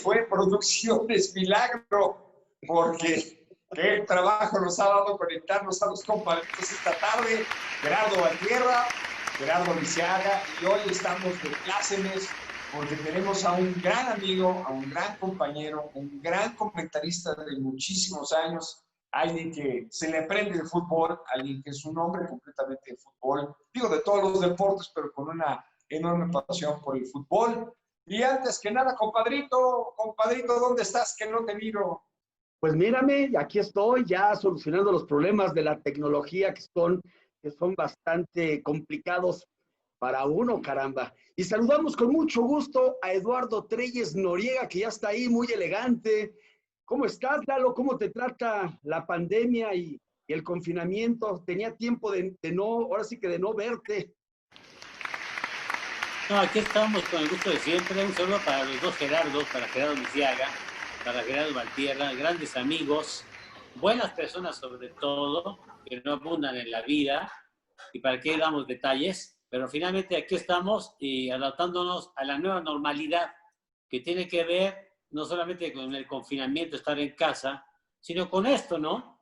fue Producciones Milagro, porque qué trabajo nos ha dado conectarnos a los compadritos esta tarde. Gerardo Valtierra, Gerardo Lisiaga, y hoy estamos de plácemes porque tenemos a un gran amigo, a un gran compañero, un gran comentarista de muchísimos años, alguien que se le aprende de fútbol, alguien que es un hombre completamente de fútbol, digo de todos los deportes, pero con una enorme pasión por el fútbol. Y antes que nada, compadrito, ¿dónde estás? Que no te miro. Pues mírame, aquí estoy ya solucionando los problemas de la tecnología que son bastante complicados para uno, caramba. Y saludamos con mucho gusto a Eduardo Treyes Noriega, que ya está ahí, muy elegante. ¿Cómo estás, Lalo? ¿Cómo te trata la pandemia y el confinamiento? Tenía tiempo de no, ahora sí que de no verte. No, aquí estamos con el gusto de siempre. Un saludo para los dos Gerardos, para Gerardo Lisiaga, para Gerardo Valtierra, grandes amigos, buenas personas sobre todo, que no abundan en la vida, y para qué damos detalles, pero finalmente aquí estamos y adaptándonos a la nueva normalidad que tiene que ver no solamente con el confinamiento, estar en casa, sino con esto, ¿no?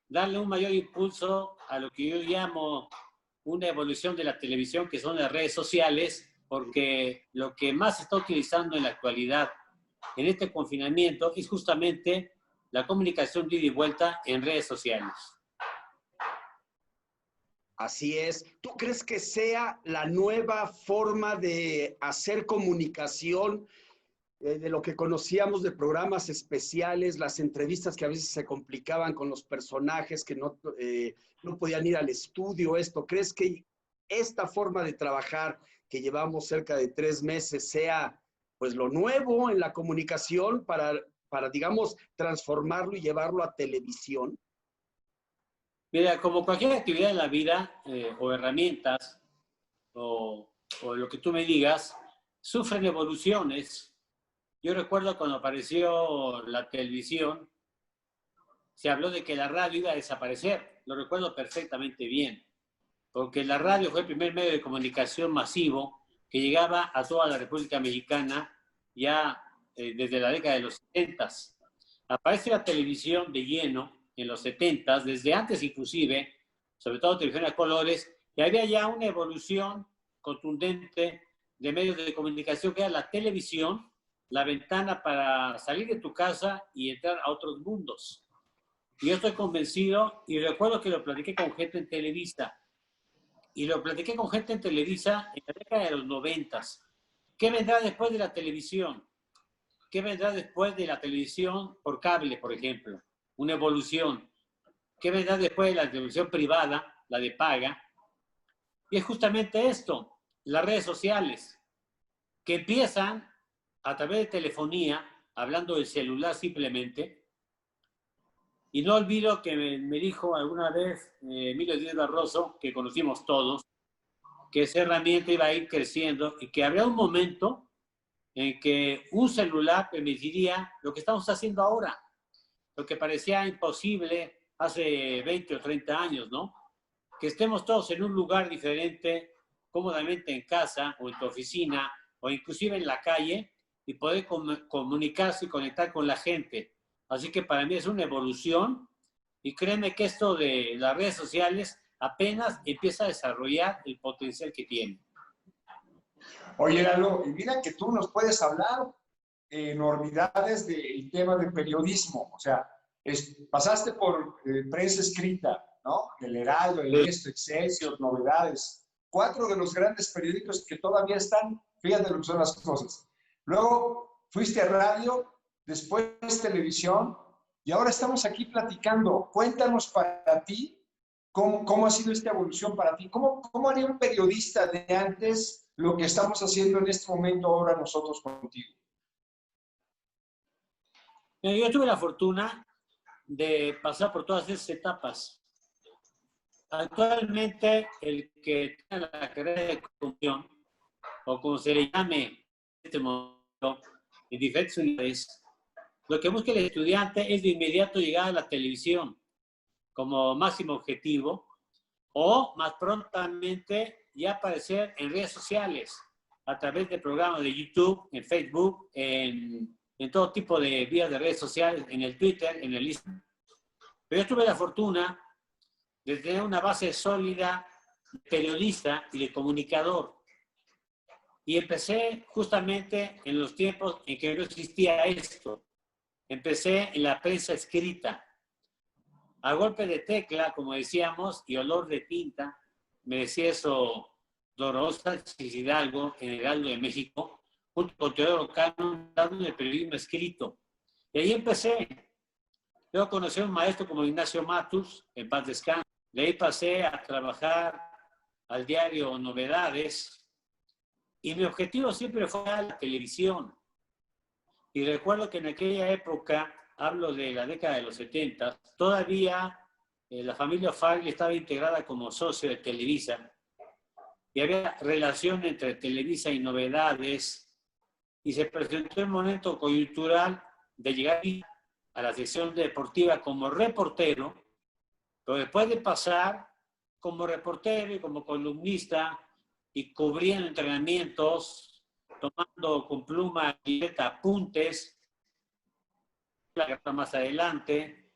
Darle un mayor impulso a lo que yo llamo una evolución de la televisión, que son las redes sociales, porque lo que más se está utilizando en la actualidad en este confinamiento es justamente la comunicación de ida y vuelta en redes sociales. Así es. ¿Tú crees que sea la nueva forma de hacer comunicación de lo que conocíamos de programas especiales, las entrevistas que a veces se complicaban con los personajes que no podían ir al estudio? ¿Crees que esta forma de trabajar que llevamos cerca de 3 meses sea pues lo nuevo en la comunicación para digamos, transformarlo y llevarlo a televisión? Mira, como cualquier actividad en la vida, o herramientas, o lo que tú me digas, sufren evoluciones. Yo recuerdo cuando apareció la televisión, se habló de que la radio iba a desaparecer. Lo recuerdo perfectamente bien, porque la radio fue el primer medio de comunicación masivo que llegaba a toda la República Mexicana ya desde la década de los 70. Aparece la televisión de lleno en los 70, desde antes inclusive, sobre todo televisión a colores, y había ya una evolución contundente de medios de comunicación que era la televisión, la ventana para salir de tu casa y entrar a otros mundos. Y yo estoy convencido, y recuerdo que lo platiqué con gente en Televisa, en la década de los 90. ¿Qué vendrá después de la televisión? ¿Qué vendrá después de la televisión por cable, por ejemplo? Una evolución. ¿Qué vendrá después de la televisión privada, la de paga? Y es justamente esto, las redes sociales, que empiezan a través de telefonía, hablando del celular simplemente. Y no olvido que me dijo alguna vez Emilio Díaz Barroso, que conocimos todos, que esa herramienta iba a ir creciendo y que habría un momento en que un celular permitiría lo que estamos haciendo ahora, lo que parecía imposible hace 20 o 30 años, ¿no? Que estemos todos en un lugar diferente, cómodamente en casa o en tu oficina o inclusive en la calle y poder comunicarse y conectar con la gente. Así que para mí es una evolución y créeme que esto de las redes sociales apenas empieza a desarrollar el potencial que tiene. Oye, Lalo, y mira que tú nos puedes hablar enormidades del tema del periodismo. O sea, pasaste por prensa escrita, ¿no? El Heraldo, El Esto, Excelsior, Novedades. 4 de los grandes periódicos que todavía están, fíjate lo que son las cosas. Luego fuiste a radio, después televisión, y ahora estamos aquí platicando. Cuéntanos para ti cómo ha sido esta evolución para ti. ¿Cómo haría un periodista de antes lo que estamos haciendo en este momento ahora nosotros contigo? Yo tuve la fortuna de pasar por todas esas etapas. Actualmente, el que tiene la carrera de comunicación, o como se le llame en este momento, en diferentes unidades, lo que busca el estudiante es de inmediato llegar a la televisión como máximo objetivo, o más prontamente ya aparecer en redes sociales, a través de programas de YouTube, en Facebook, en en todo tipo de vías de redes sociales, en el Twitter, en el Instagram. Pero yo tuve la fortuna de tener una base sólida de periodista y de comunicador. Y empecé justamente en los tiempos en que no existía esto. Empecé en la prensa escrita. A golpe de tecla, como decíamos, y olor de tinta, me decía eso Dolorosa Hidalgo, en el Heraldo de México, junto con Teodoro Cano, dando el periodismo escrito. Y ahí empecé. Luego conocí a un maestro como Ignacio Matus, en paz descanse. De ahí pasé a trabajar al diario Novedades. Y mi objetivo siempre fue la televisión. Y recuerdo que en aquella época, hablo de la década de los 70, todavía la familia Farley estaba integrada como socio de Televisa. Y había relación entre Televisa y Novedades. Y se presentó el momento coyuntural de llegar a la sección deportiva como reportero, pero después de pasar como reportero y como columnista y cubriendo entrenamientos, tomando con pluma y libreta apuntes, más adelante.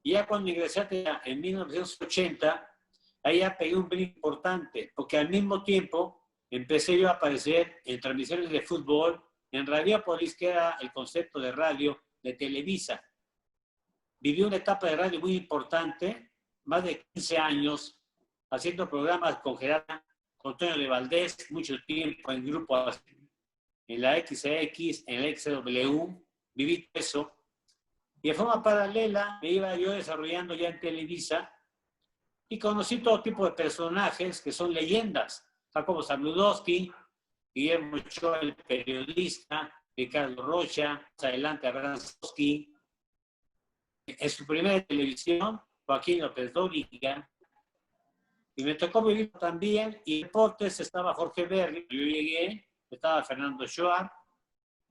Y ya cuando ingresé en 1980, ahí ya pegué un brinco importante, porque al mismo tiempo empecé yo a aparecer en transmisiones de fútbol en Radiopolis, que era el concepto de radio de Televisa. Viví una etapa de radio muy importante, más de 15 años, haciendo programas con Gerardo, con Antonio de Valdés, mucho tiempo en grupos, en la XX, en la XW, viví eso. Y de forma paralela me iba yo desarrollando ya en Televisa y conocí todo tipo de personajes que son leyendas. Jacobo Zabludowski, Guillermo Ochoa, el periodista, Ricardo Rocha, más adelante Abransowski. En su primera televisión, Joaquín López Dóriga. Y me tocó vivir también, y en deportes estaba Jorge Berry, yo llegué, estaba Fernando Ochoa,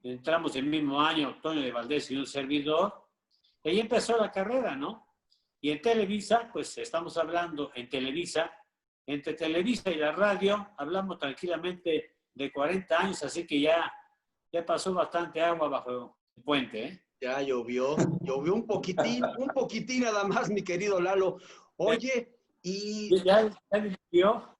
entramos el mismo año, Antonio de Valdés y un servidor, y ahí empezó la carrera, ¿no? Y en Televisa, pues estamos hablando en Televisa, entre Televisa y la radio, hablamos tranquilamente de 40 años, así que ya pasó bastante agua bajo el puente, ¿eh? Ya llovió un poquitín nada más, mi querido Lalo. Oye, ¿Ya llovió?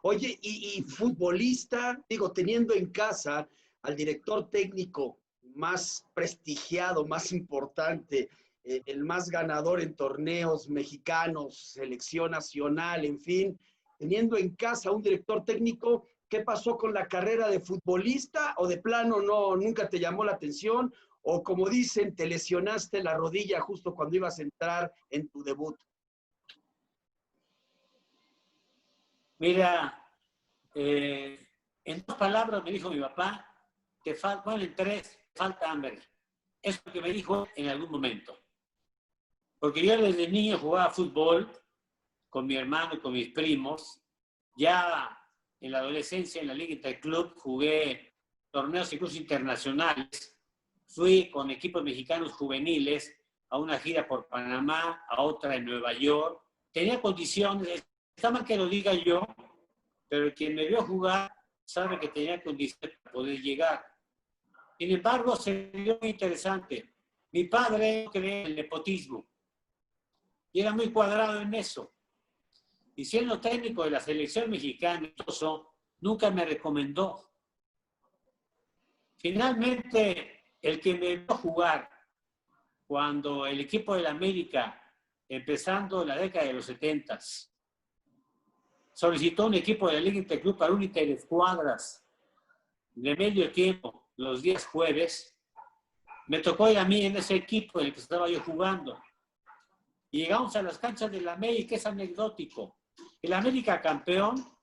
Oye, y futbolista, digo, teniendo en casa al director técnico más prestigiado, más importante, el más ganador en torneos mexicanos, selección nacional, en fin, teniendo en casa a un director técnico, ¿qué pasó con la carrera de futbolista? ¿O de plano no, nunca te llamó la atención? ¿O como dicen, te lesionaste la rodilla justo cuando ibas a entrar en tu debut? Mira, en 2 palabras me dijo mi papá, bueno, en 3, falta hambre. Es lo que me dijo en algún momento. Porque yo desde niño jugaba fútbol con mi hermano y con mis primos. Ya en la adolescencia, en la Liga Interclub, jugué torneos incluso internacionales. Fui con equipos mexicanos juveniles a una gira por Panamá, a otra en Nueva York. Tenía condiciones, está mal que lo diga yo, pero quien me vio jugar sabe que tenía condiciones para poder llegar. Sin embargo, se vio muy interesante. Mi padre creía en el nepotismo y era muy cuadrado en eso. Y siendo técnico de la selección mexicana, nunca me recomendó. Finalmente, el que me vio jugar cuando el equipo del América, empezando la década de los 70, solicitó un equipo de la Liga Interclub para un interescuadras de medio tiempo los días jueves, me tocó ir a mí en ese equipo en el que estaba yo jugando. Y llegamos a las canchas del América, es anecdótico. El América campeón,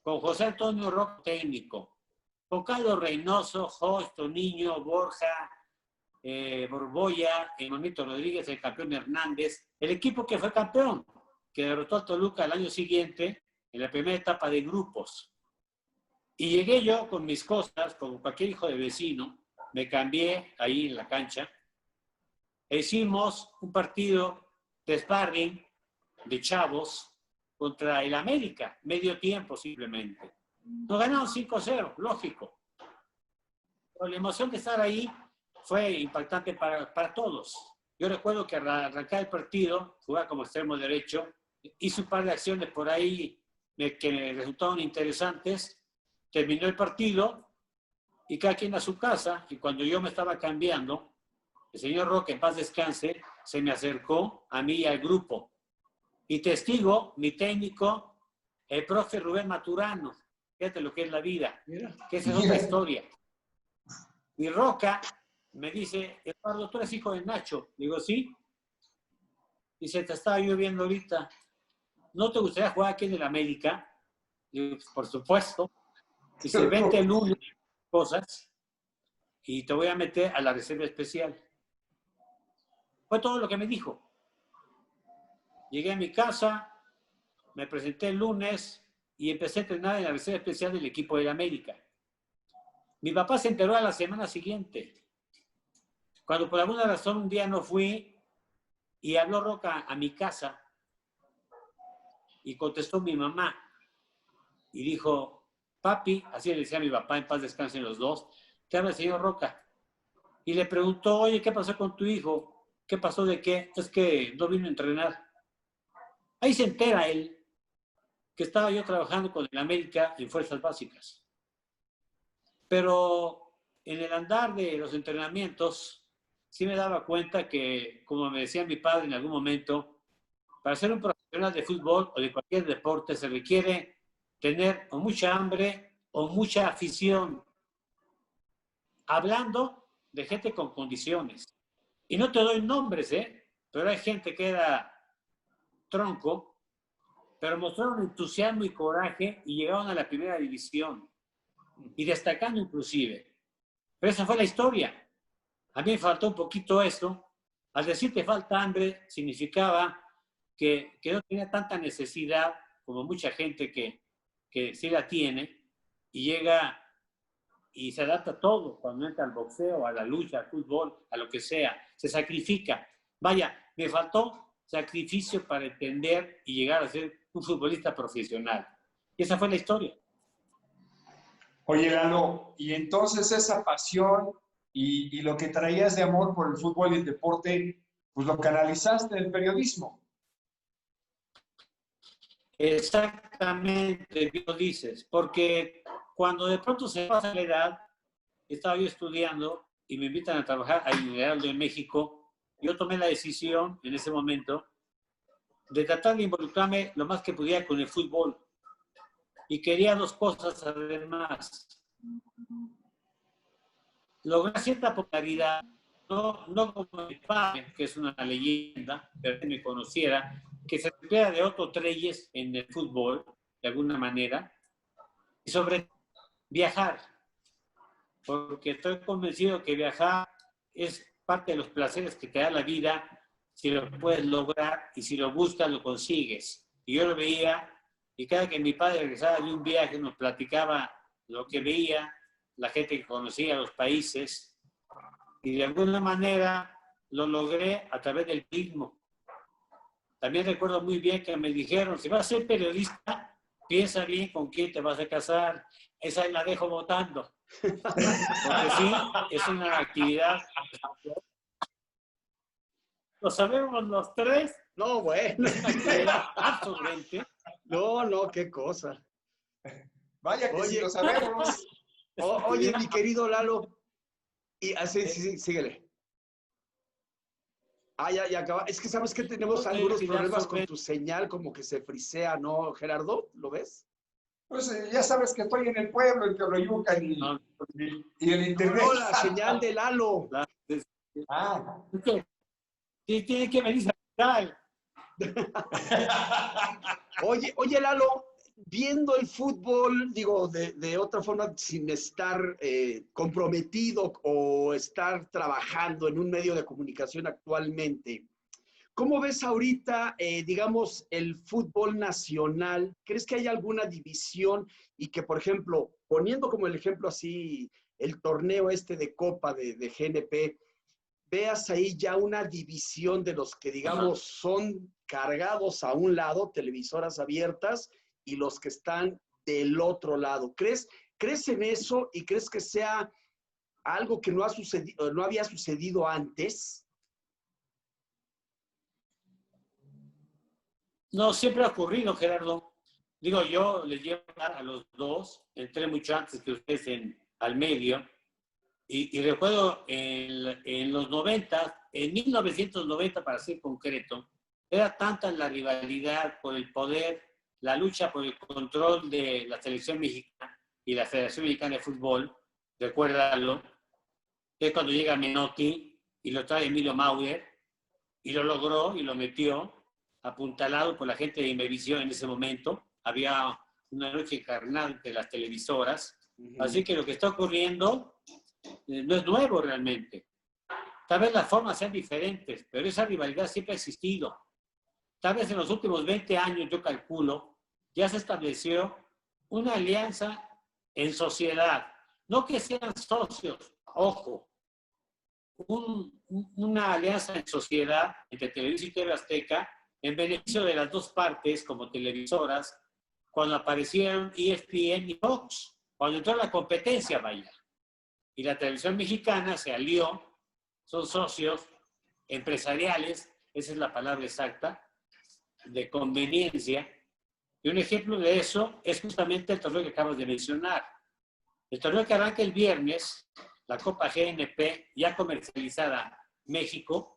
con José Antonio Roca técnico, con Carlos Reynoso, Justo, Niño, Borja, Borboya, Monito Rodríguez, el campeón Hernández, el equipo que fue campeón, que derrotó a Toluca el año siguiente en la primera etapa de grupos. Y llegué yo con mis cosas, como cualquier hijo de vecino, me cambié ahí en la cancha, e hicimos un partido de sparring de chavos contra el América, medio tiempo simplemente. Nos ganaron 5-0, lógico. la emoción de estar ahí fue impactante para todos. Yo recuerdo que al arrancar el partido, jugaba como extremo derecho, hice un par de acciones por ahí que me resultaron interesantes, terminó el partido y cada quien a su casa, y cuando yo me estaba cambiando, el señor Roque, en paz descanse, se me acercó a mí y al grupo. Y testigo, mi técnico, el profe Rubén Maturano. Fíjate lo que es la vida, que esa es otra historia. Y Roca me dice, Eduardo, ¿tú eres hijo de Nacho? Digo, sí. Dice, te estaba yo viendo ahorita. ¿No te gustaría jugar aquí en el América? Digo, por supuesto. Dice, vente el lunes, cosas, y te voy a meter a la reserva especial. Fue todo lo que me dijo. Llegué a mi casa, me presenté el lunes y empecé a entrenar en la reserva especial del equipo del América. Mi papá se enteró a la semana siguiente. Cuando por alguna razón un día no fui y habló Roca a mi casa y contestó mi mamá y dijo, papi, así le decía a mi papá, en paz descansen los dos, te habla el señor Roca. Y le preguntó, oye, ¿qué pasó con tu hijo? ¿Qué pasó de qué? Es que no vino a entrenar. Ahí se entera él que estaba yo trabajando con el América en Fuerzas Básicas. Pero en el andar de los entrenamientos, sí me daba cuenta que, como me decía mi padre en algún momento, para ser un profesional de fútbol o de cualquier deporte se requiere tener o mucha hambre o mucha afición. Hablando de gente con condiciones. Y no te doy nombres, pero hay gente que era tronco, pero mostraron entusiasmo y coraje y llegaron a la primera división. Y destacando inclusive. Pero esa fue la historia. A mí me faltó un poquito esto. Al decir que falta hambre, significaba que no tenía tanta necesidad como mucha gente que sí la tiene y llega y se adapta a todo cuando entra al boxeo, a la lucha, al fútbol, a lo que sea. Se sacrifica. Vaya, me faltó sacrificio para entender y llegar a ser un futbolista profesional. Y esa fue la historia. Oye, Lalo, y entonces esa pasión y lo que traías de amor por el fútbol y el deporte, pues lo canalizaste en el periodismo. Exactamente, lo dices, porque cuando de pronto se pasa la edad, estaba yo estudiando y me invitan a trabajar al Heraldo de México, yo tomé la decisión en ese momento de tratar de involucrarme lo más que pudiera con el fútbol. Y quería dos cosas además. Lograr cierta popularidad, no como mi padre, que es una leyenda, pero que me conociera, que se supiera de Otto Treyes en el fútbol, de alguna manera, y sobre viajar, porque estoy convencido que viajar es parte de los placeres que te da la vida, si lo puedes lograr y si lo buscas, lo consigues. Y yo lo veía, y cada que mi padre regresaba de un viaje nos platicaba lo que veía, la gente que conocía los países, y de alguna manera lo logré a través del ritmo. También recuerdo muy bien que me dijeron, si vas a ser periodista, piensa bien con quién te vas a casar. Esa la dejo votando. Porque sí, es una actividad. ¿Lo sabemos los tres? No, bueno. Absolutamente. No, qué cosa. Vaya que sí lo sabemos. Oye, mi querido Lalo. Y así, sí, síguele. Ya acaba. Es que sabes que tenemos algunos problemas con tu señal, como que se frisea, ¿no, Gerardo? ¿Lo ves? Pues ya sabes que estoy en el pueblo, en Teoloyucan y el internet. No, la señal de Lalo. Ah. Sí, tiene que venir a Oye, Lalo, viendo el fútbol, digo, de otra forma, sin estar comprometido o estar trabajando en un medio de comunicación actualmente, ¿cómo ves ahorita, digamos, el fútbol nacional? ¿Crees que hay alguna división y que, por ejemplo, poniendo como el ejemplo así, el torneo de Copa de GNP, veas ahí ya una división de los que, digamos, son cargados a un lado, televisoras abiertas, y los que están del otro lado? ¿Crees en eso y crees que sea algo que no ha sucedido, no había sucedido antes? No, siempre ha ocurrido, Gerardo. Digo, yo les llevo a los dos, entré mucho antes que ustedes al medio, y recuerdo en los 90, en 1990 para ser concreto, era tanta la rivalidad por el poder, la lucha por el control de la selección mexicana y la Federación Mexicana de Fútbol, recuérdalo, que es cuando llega Menotti y lo trae Emilio Maurer, y lo logró y lo metió, apuntalado por la gente de Imevisión en ese momento. Había una noche carnal entre las televisoras. Así que lo que está ocurriendo no es nuevo realmente. Tal vez las formas sean diferentes, pero esa rivalidad siempre ha existido. Tal vez en los últimos 20 años, yo calculo, ya se estableció una alianza en sociedad. No que sean socios, ojo, una alianza en sociedad entre Televisa y TV Azteca en beneficio de las dos partes como televisoras, cuando aparecieron ESPN y Fox, cuando entró la competencia, vaya. Y la televisión mexicana se alió, son socios empresariales, esa es la palabra exacta, de conveniencia. Y un ejemplo de eso es justamente el torneo que acabas de mencionar. El torneo que arranca el viernes, la Copa GNP, ya comercializada México,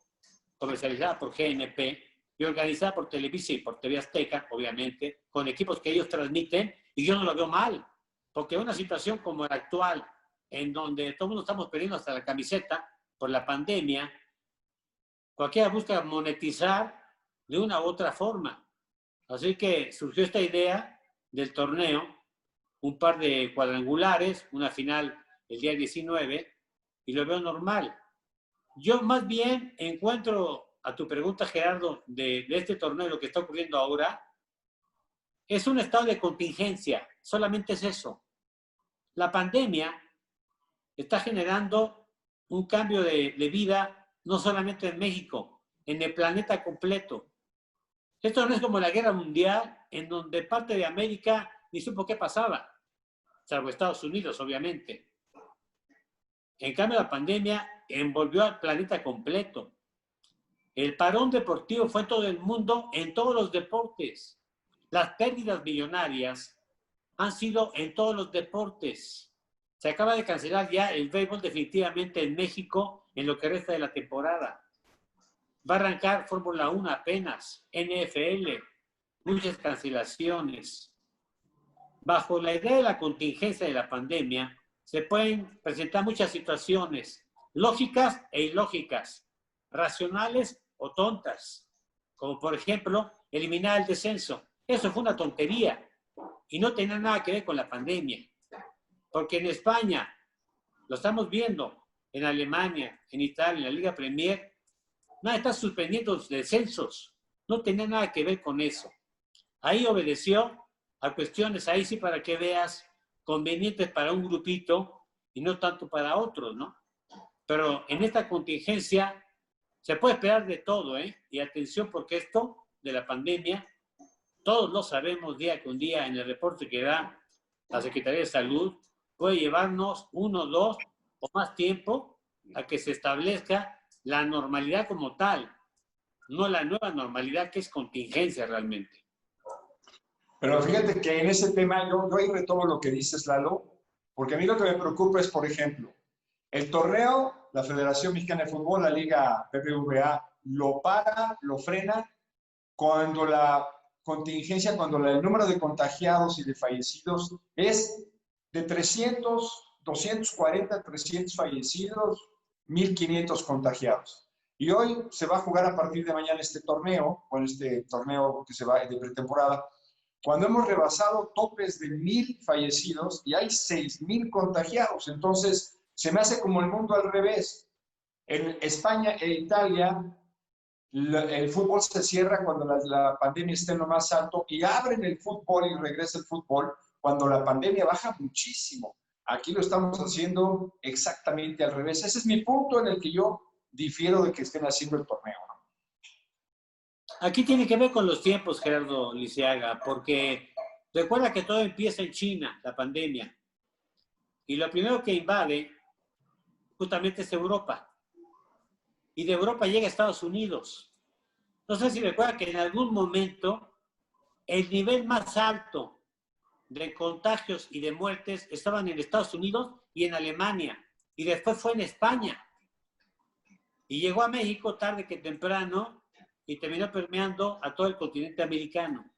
comercializada por GNP y organizada por Televisa y por TV Azteca, obviamente, con equipos que ellos transmiten, y yo no lo veo mal, porque una situación como la actual, en donde todo el mundo estamos perdiendo hasta la camiseta por la pandemia, cualquiera busca monetizar de una u otra forma. Así que surgió esta idea del torneo, un par de cuadrangulares, una final el día 19, y lo veo normal. Yo más bien encuentro, a tu pregunta, Gerardo, de este torneo, lo que está ocurriendo ahora, es un estado de contingencia, solamente es eso. La pandemia está generando un cambio de vida, no solamente en México, en el planeta completo. Esto no es como la guerra mundial, en donde parte de América ni supo qué pasaba, salvo Estados Unidos, obviamente. En cambio, la pandemia envolvió al planeta completo. El parón deportivo fue en todo el mundo, en todos los deportes. Las pérdidas millonarias han sido en todos los deportes. Se acaba de cancelar ya el béisbol definitivamente en México en lo que resta de la temporada. Va a arrancar Fórmula 1 apenas, NFL, muchas cancelaciones. Bajo la idea de la contingencia de la pandemia, se pueden presentar muchas situaciones, lógicas e ilógicas, racionales o tontas, como por ejemplo eliminar el descenso. Eso fue una tontería y no tenía nada que ver con la pandemia, porque en España, lo estamos viendo, en Alemania, en Italia, en la Liga Premier, nada, está suspendiendo los descensos, no tenía nada que ver con eso. Ahí obedeció a cuestiones, ahí sí para que veas, convenientes para un grupito y no tanto para otros, ¿no? Pero en esta contingencia se puede esperar de todo, ¿eh? Y atención, porque esto de la pandemia, todos lo sabemos día con día en el reporte que da la Secretaría de Salud, puede llevarnos 1, 2 o más tiempo a que se establezca la normalidad como tal, no la nueva normalidad que es contingencia realmente. Pero fíjate que en ese tema yo ahí retomo lo que dices, Lalo, porque a mí lo que me preocupa es, por ejemplo, el torneo, la Federación Mexicana de Fútbol, la Liga BBVA, lo para, lo frena cuando la contingencia, cuando el número de contagiados y de fallecidos es de 300, 240, 300 fallecidos, 1,500 contagiados. Y hoy se va a jugar a partir de mañana este torneo, con este torneo que se va de pretemporada, cuando hemos rebasado topes de 1,000 fallecidos y hay 6,000 contagiados. Entonces, se me hace como el mundo al revés. En España e Italia, el fútbol se cierra cuando la pandemia está en lo más alto y abren el fútbol y regresa el fútbol cuando la pandemia baja muchísimo. Aquí lo estamos haciendo exactamente al revés. Ese es mi punto en el que yo difiero de que estén haciendo el torneo, ¿no? Aquí tiene que ver con los tiempos, Gerardo Lisiaga, porque recuerda que todo empieza en China, la pandemia. Y lo primero que invade justamente es Europa. Y de Europa llega a Estados Unidos. No sé si recuerda que en algún momento el nivel más alto de contagios y de muertes estaban en Estados Unidos y en Alemania. Y después fue en España. Y llegó a México tarde que temprano y terminó permeando a todo el continente americano.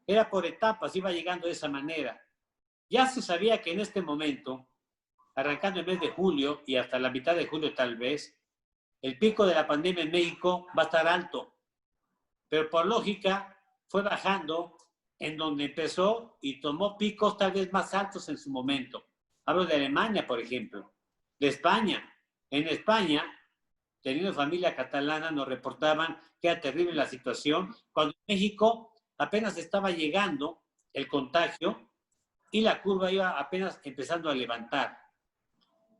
Era por etapas, iba llegando de esa manera. Ya se sabía que en este momento, arrancando el mes de julio y hasta la mitad de julio tal vez, el pico de la pandemia en México va a estar alto. Pero por lógica fue bajando en donde empezó y tomó picos tal vez más altos en su momento. Hablo de Alemania, por ejemplo, de España. En España, teniendo familia catalana, nos reportaban que era terrible la situación, cuando en México apenas estaba llegando el contagio y la curva iba apenas empezando a levantar.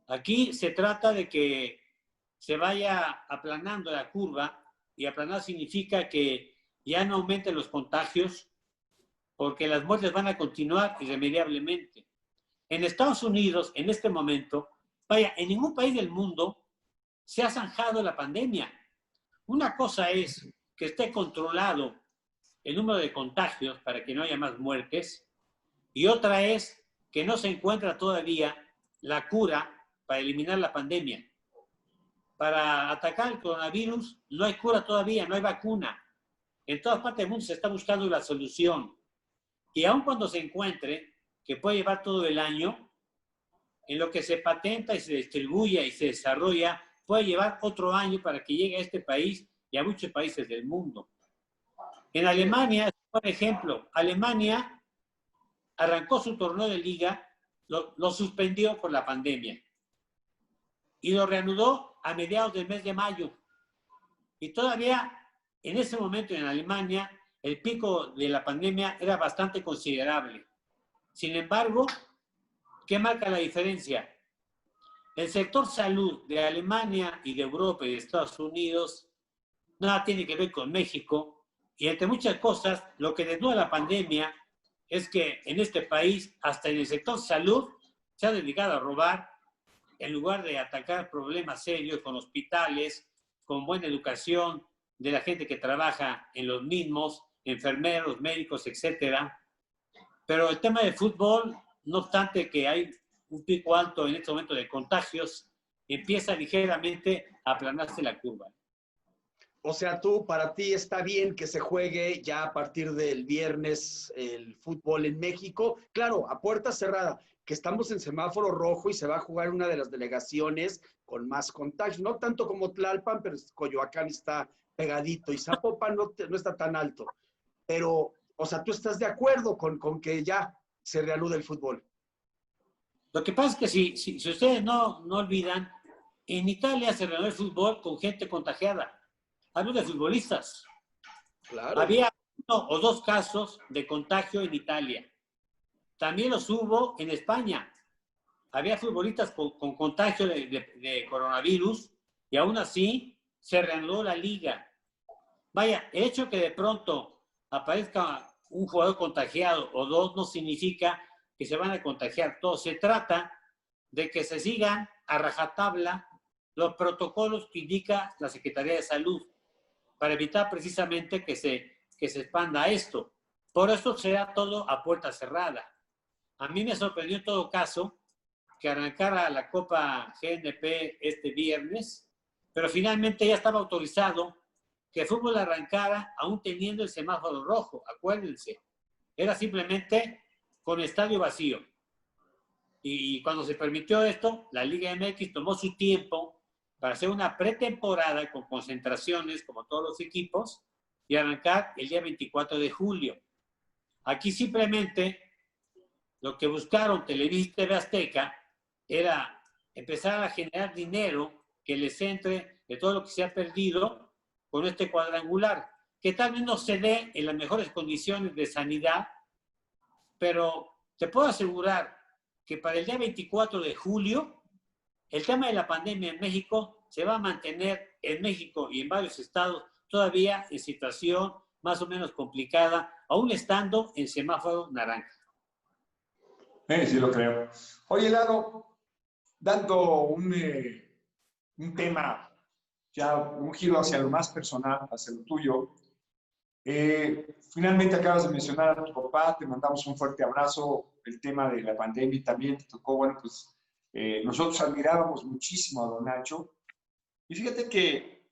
Aquí se trata de que se vaya aplanando la curva, y aplanar significa que ya no aumenten los contagios, porque las muertes van a continuar irremediablemente. En Estados Unidos, en este momento, vaya, en ningún país del mundo se ha zanjado la pandemia. Una cosa es que esté controlado el número de contagios para que no haya más muertes, y otra es que no se encuentra todavía la cura para eliminar la pandemia. Para atacar el coronavirus no hay cura todavía, no hay vacuna. En todas partes del mundo se está buscando la solución. Y aun cuando se encuentre, que puede llevar todo el año, en lo que se patenta y se distribuye y se desarrolla, puede llevar otro año para que llegue a este país y a muchos países del mundo. En Alemania, por ejemplo, Alemania arrancó su torneo de liga, lo suspendió por la pandemia y lo reanudó a mediados del mes de mayo. Y todavía en ese momento en Alemania el pico de la pandemia era bastante considerable. Sin embargo, ¿qué marca la diferencia? El sector salud de Alemania y de Europa y de Estados Unidos nada tiene que ver con México, y entre muchas cosas, lo que desnuda la pandemia es que en este país, hasta en el sector salud, se ha dedicado a robar en lugar de atacar problemas serios con hospitales, con buena educación de la gente que trabaja en los mismos, enfermeros, médicos, etcétera. Pero el tema del fútbol, no obstante que hay un pico alto en este momento de contagios, empieza ligeramente a aplanarse la curva. O sea, para ti está bien que se juegue ya a partir del viernes el fútbol en México. Claro, a puerta cerrada, que estamos en semáforo rojo y se va a jugar una de las delegaciones con más contagios. No tanto como Tlalpan, pero Coyoacán está pegadito y Zapopan no está tan alto. Pero, o sea, ¿tú estás de acuerdo con que ya se reanude el fútbol? Lo que pasa es que si ustedes no olvidan, en Italia se reanudó el fútbol con gente contagiada. Hablo de futbolistas. Claro. Había 1 o 2 casos de contagio en Italia. También los hubo en España. Había futbolistas con contagio de coronavirus y aún así se reanudó la liga. Vaya, el hecho que de pronto aparezca un jugador contagiado o 2 no significa que se van a contagiar todos. Se trata de que se sigan a rajatabla los protocolos que indica la Secretaría de Salud, para evitar precisamente que se expanda esto. Por eso será todo a puerta cerrada. A mí me sorprendió en todo caso que arrancara la Copa GNP este viernes, pero finalmente ya estaba autorizado que el fútbol arrancara aún teniendo el semáforo rojo, acuérdense. Era simplemente con estadio vacío. Y cuando se permitió esto, la Liga MX tomó su tiempo para hacer una pretemporada con concentraciones como todos los equipos y arrancar el día 24 de julio. Aquí simplemente lo que buscaron Televisa y TV Azteca era empezar a generar dinero que les entre de todo lo que se ha perdido con este cuadrangular, que tal vez no se dé en las mejores condiciones de sanidad, pero te puedo asegurar que para el día 24 de julio el tema de la pandemia en México se va a mantener en México y en varios estados todavía en situación más o menos complicada, aún estando en semáforo naranja. Sí lo creo. Oye, Lalo, dando un tema, ya un giro hacia lo más personal, hacia lo tuyo. Finalmente acabas de mencionar a tu papá, te mandamos un fuerte abrazo. El tema de la pandemia también te tocó, bueno, pues nosotros admirábamos muchísimo a don Nacho. Y fíjate que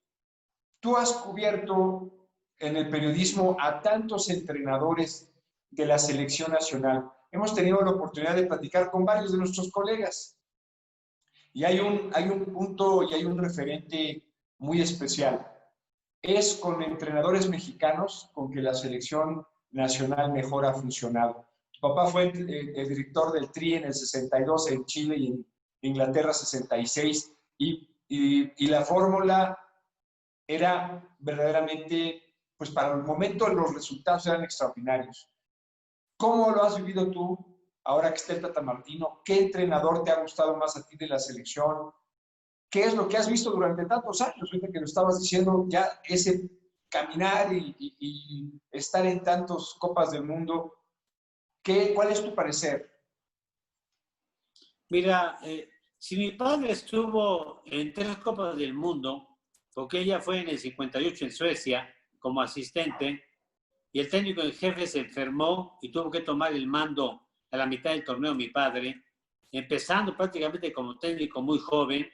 tú has cubierto en el periodismo a tantos entrenadores de la selección nacional. Hemos tenido la oportunidad de platicar con varios de nuestros colegas. Y hay un punto y hay un referente muy especial. Es con entrenadores mexicanos con que la selección nacional mejor ha funcionado. Tu papá fue el director del Tri en el 62 en Chile y en Inglaterra 66 y la fórmula era verdaderamente, pues para el momento los resultados eran extraordinarios. ¿Cómo lo has vivido tú ahora que está el Tata Martino? ¿Qué entrenador te ha gustado más a ti de la selección? ¿Qué es lo que has visto durante tantos años? Ahorita que lo estabas diciendo, ya ese caminar y estar en tantas copas del mundo, ¿cuál es tu parecer? Mira, si mi padre estuvo en 3 Copas del Mundo, porque ella fue en el 58 en Suecia como asistente, y el técnico en jefe se enfermó y tuvo que tomar el mando a la mitad del torneo mi padre, empezando prácticamente como técnico muy joven,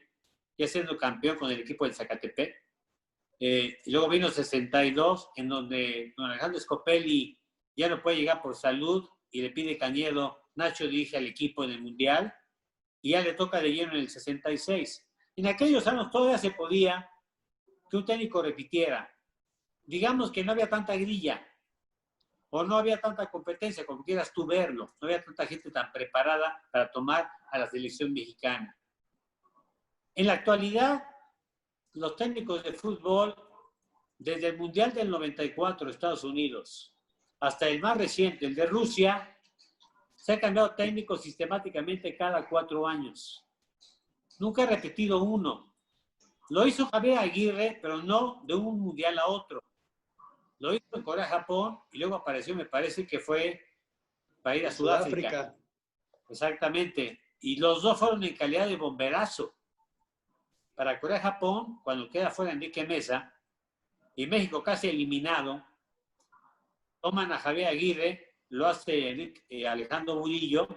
ya siendo campeón con el equipo del Zacatepec. Y luego vino el 62, en donde don Alejandro Scopelli ya no puede llegar por salud y le pide Cañedo, Nacho dirige al equipo en el Mundial, y ya le toca de lleno en el 66. En aquellos años todavía se podía que un técnico repitiera. Digamos que no había tanta grilla, o no había tanta competencia, como quieras tú verlo. No había tanta gente tan preparada para tomar a la selección mexicana. En la actualidad, los técnicos de fútbol, desde el Mundial del 94, Estados Unidos, hasta el más reciente, el de Rusia, se ha cambiado técnico sistemáticamente cada 4 años. Nunca ha repetido uno. Lo hizo Javier Aguirre, pero no de un mundial a otro. Lo hizo en Corea-Japón y luego apareció, me parece que fue para ir a Sudáfrica. Exactamente. Y los dos fueron en calidad de bomberazo. Para Corea-Japón, cuando queda fuera Enrique Mesa, y México casi eliminado, toman a Javier Aguirre, lo hace Alejandro Murillo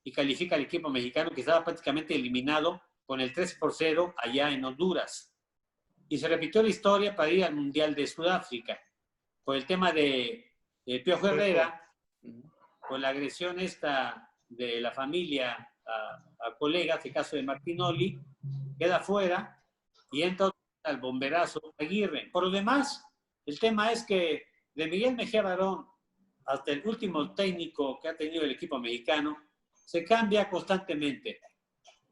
y califica al equipo mexicano que estaba prácticamente eliminado con el 3-0 allá en Honduras. Y se repitió la historia para ir al Mundial de Sudáfrica. Por el tema de Piojo Herrera, con la agresión esta de la familia a colegas, el caso de Martinoli, queda fuera y entra al bomberazo Aguirre. Por lo demás, el tema es que de Miguel Mejía Barón hasta el último técnico que ha tenido el equipo mexicano, se cambia constantemente.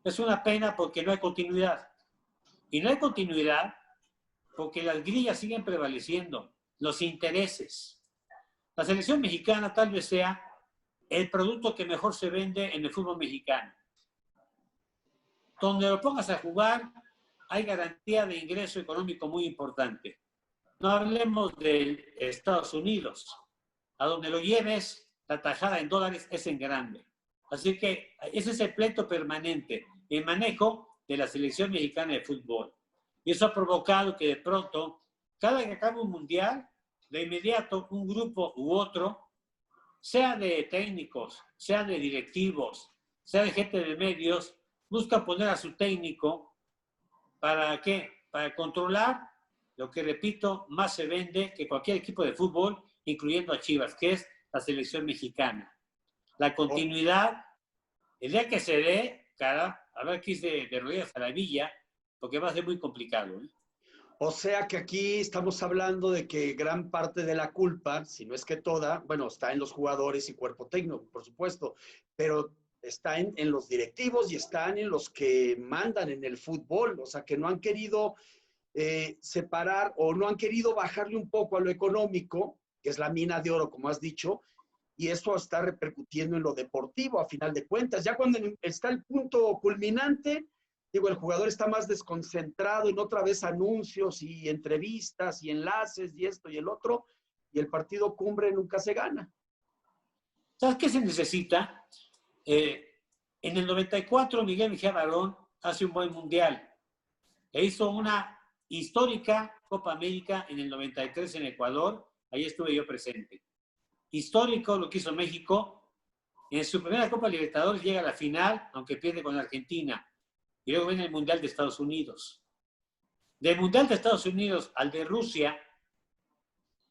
Es una pena porque no hay continuidad. Y no hay continuidad porque las grillas siguen prevaleciendo, los intereses. La selección mexicana tal vez sea el producto que mejor se vende en el fútbol mexicano. Donde lo pongas a jugar, hay garantía de ingreso económico muy importante. No hablemos de Estados Unidos. A donde lo lleves, la tajada en dólares es en grande. Así que ese es el pleito permanente, el manejo de la selección mexicana de fútbol. Y eso ha provocado que de pronto, cada que acabe un mundial, de inmediato un grupo u otro, sea de técnicos, sea de directivos, sea de gente de medios, busca poner a su técnico ¿para qué? Para controlar lo que, repito, más se vende que cualquier equipo de fútbol, incluyendo a Chivas, que es la selección mexicana. La continuidad, el día que se dé, cara, a ver qué dice de rodillas a la villa, porque va a ser muy complicado. O sea que aquí estamos hablando de que gran parte de la culpa, si no es que toda, bueno, está en los jugadores y cuerpo técnico, por supuesto, pero está en los directivos y están en los que mandan en el fútbol, o sea que no han querido separar o no han querido bajarle un poco a lo económico, que es la mina de oro, como has dicho, y esto está repercutiendo en lo deportivo, a final de cuentas. Ya cuando está el punto culminante, digo, el jugador está más desconcentrado en otra vez anuncios y entrevistas y enlaces y esto y el otro, y el partido cumbre nunca se gana. ¿Sabes qué se necesita? En el 94, Miguel Mejía Barón hace un buen mundial e hizo una histórica Copa América en el 93 en Ecuador. Ahí estuve yo presente. Histórico lo que hizo México. En su primera Copa Libertadores llega a la final, aunque pierde con Argentina. Y luego viene el Mundial de Estados Unidos. Del Mundial de Estados Unidos al de Rusia,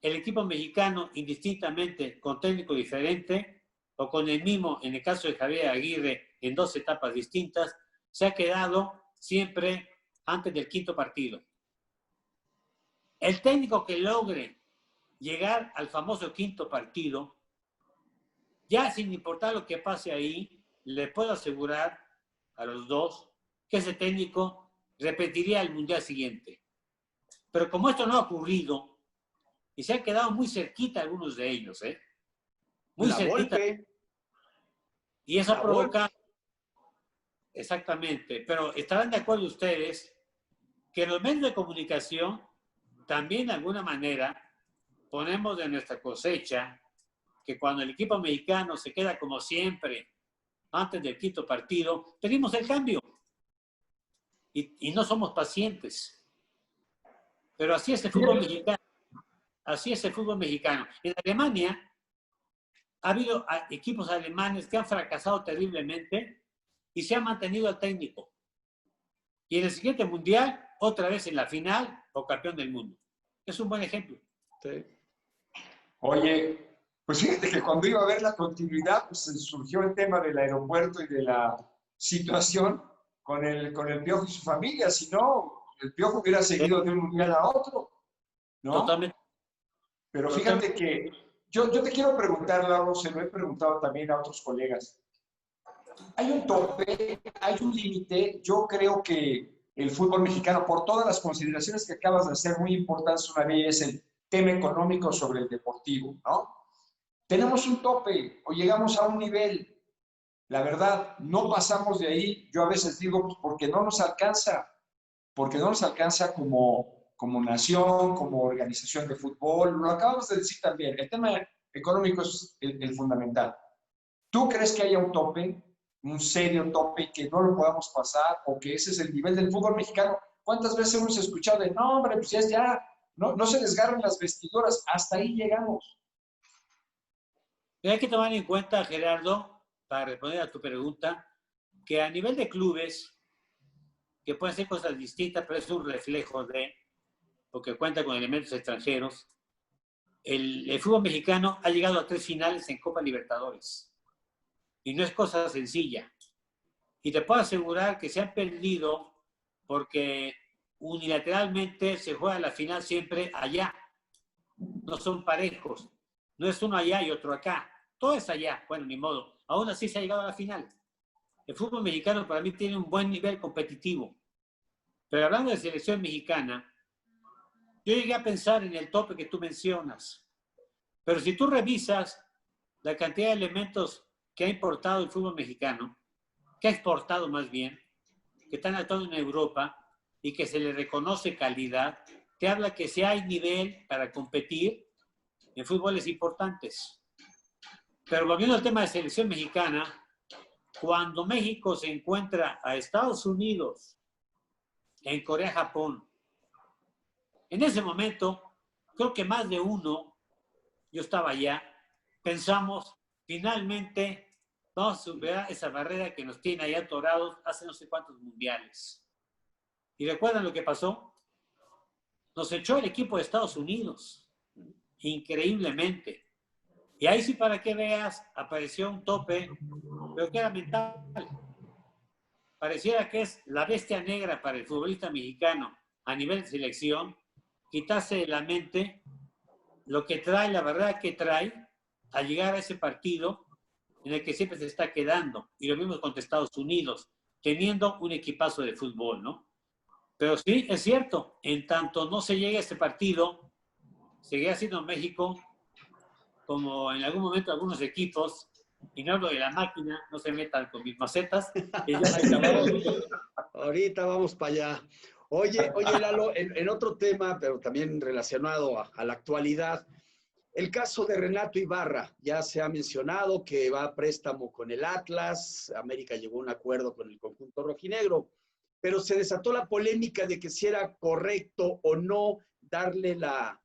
el equipo mexicano, indistintamente con técnico diferente o con el mismo, en el caso de Javier Aguirre, en 2 etapas distintas, se ha quedado siempre antes del quinto partido. El técnico que logre llegar al famoso quinto partido, ya sin importar lo que pase ahí, le puedo asegurar a los dos que ese técnico repetiría el mundial siguiente. Pero como esto no ha ocurrido, y se han quedado muy cerquita algunos de ellos, muy La cerquita. Volpe. Y eso ha provocado, exactamente, pero estarán de acuerdo ustedes que los medios de comunicación también de alguna manera ponemos de nuestra cosecha que cuando el equipo mexicano se queda como siempre antes del quinto partido, pedimos el cambio y no somos pacientes. Pero así es el fútbol mexicano. Así es el fútbol mexicano. En Alemania ha habido equipos alemanes que han fracasado terriblemente y se ha mantenido al técnico. Y en el siguiente mundial, otra vez en la final o campeón del mundo. Es un buen ejemplo. Sí. Oye, pues fíjate que cuando iba a ver la continuidad, pues surgió el tema del aeropuerto y de la situación con el Piojo y su familia. Si no, el Piojo hubiera seguido de un mundial a otro, ¿no? Totalmente. Pero fíjate que yo te quiero preguntar, Lauro, se lo he preguntado también a otros colegas. Hay un tope, hay un límite. Yo creo que el fútbol mexicano, por todas las consideraciones que acabas de hacer, muy importantes, una de ellas es el tema económico sobre el deportivo, ¿no? Tenemos un tope o llegamos a un nivel. La verdad, no pasamos de ahí. Yo a veces digo, pues porque no nos alcanza como nación, como organización de fútbol. Lo acabamos de decir también, el tema económico es el fundamental. ¿Tú crees que haya un tope, un serio tope, que no lo podamos pasar o que ese es el nivel del fútbol mexicano? ¿Cuántas veces hemos escuchado de, no, hombre, pues ya, no se desgarren las vestiduras, hasta ahí llegamos? Hay que tomar en cuenta, Gerardo, para responder a tu pregunta, que a nivel de clubes, que pueden ser cosas distintas, pero es un reflejo de, porque cuenta con elementos extranjeros, el fútbol mexicano ha llegado a 3 finales en Copa Libertadores. Y no es cosa sencilla. Y te puedo asegurar que se han perdido porque unilateralmente se juega la final siempre allá. No son parejos. No es uno allá y otro acá. Todo es allá. Bueno, ni modo. Aún así se ha llegado a la final. El fútbol mexicano para mí tiene un buen nivel competitivo. Pero hablando de selección mexicana, yo llegué a pensar en el tope que tú mencionas. Pero si tú revisas la cantidad de elementos que ha importado el fútbol mexicano, que ha exportado más bien, que están actuando en Europa y que se le reconoce calidad, te habla que si hay nivel para competir en fútboles importantes. Pero volviendo al tema de selección mexicana, cuando México se encuentra a Estados Unidos, en Corea, Japón, en ese momento, creo que más de uno, yo estaba allá, pensamos, finalmente vamos a superar esa barrera que nos tiene ahí atorados hace no sé cuántos mundiales. ¿Y recuerdan lo que pasó? Nos echó el equipo de Estados Unidos, increíblemente. Y ahí sí, para que veas, apareció un tope, pero que era mental. Pareciera que es la bestia negra para el futbolista mexicano a nivel de selección, quitarse de la mente lo que trae, la verdad que trae, al llegar a ese partido en el que siempre se está quedando. Y lo mismo con Estados Unidos, teniendo un equipazo de fútbol, ¿no? Pero sí, es cierto, en tanto no se llegue a ese partido, seguirá siendo México, como en algún momento algunos equipos, y no hablo de la máquina, no se metan con mis macetas. Ahorita vamos para allá. Oye, Lalo, en otro tema, pero también relacionado a la actualidad, el caso de Renato Ibarra, ya se ha mencionado que va a préstamo con el Atlas, América llegó a un acuerdo con el conjunto rojinegro. pero se desató la polémica de que si era correcto o no darle la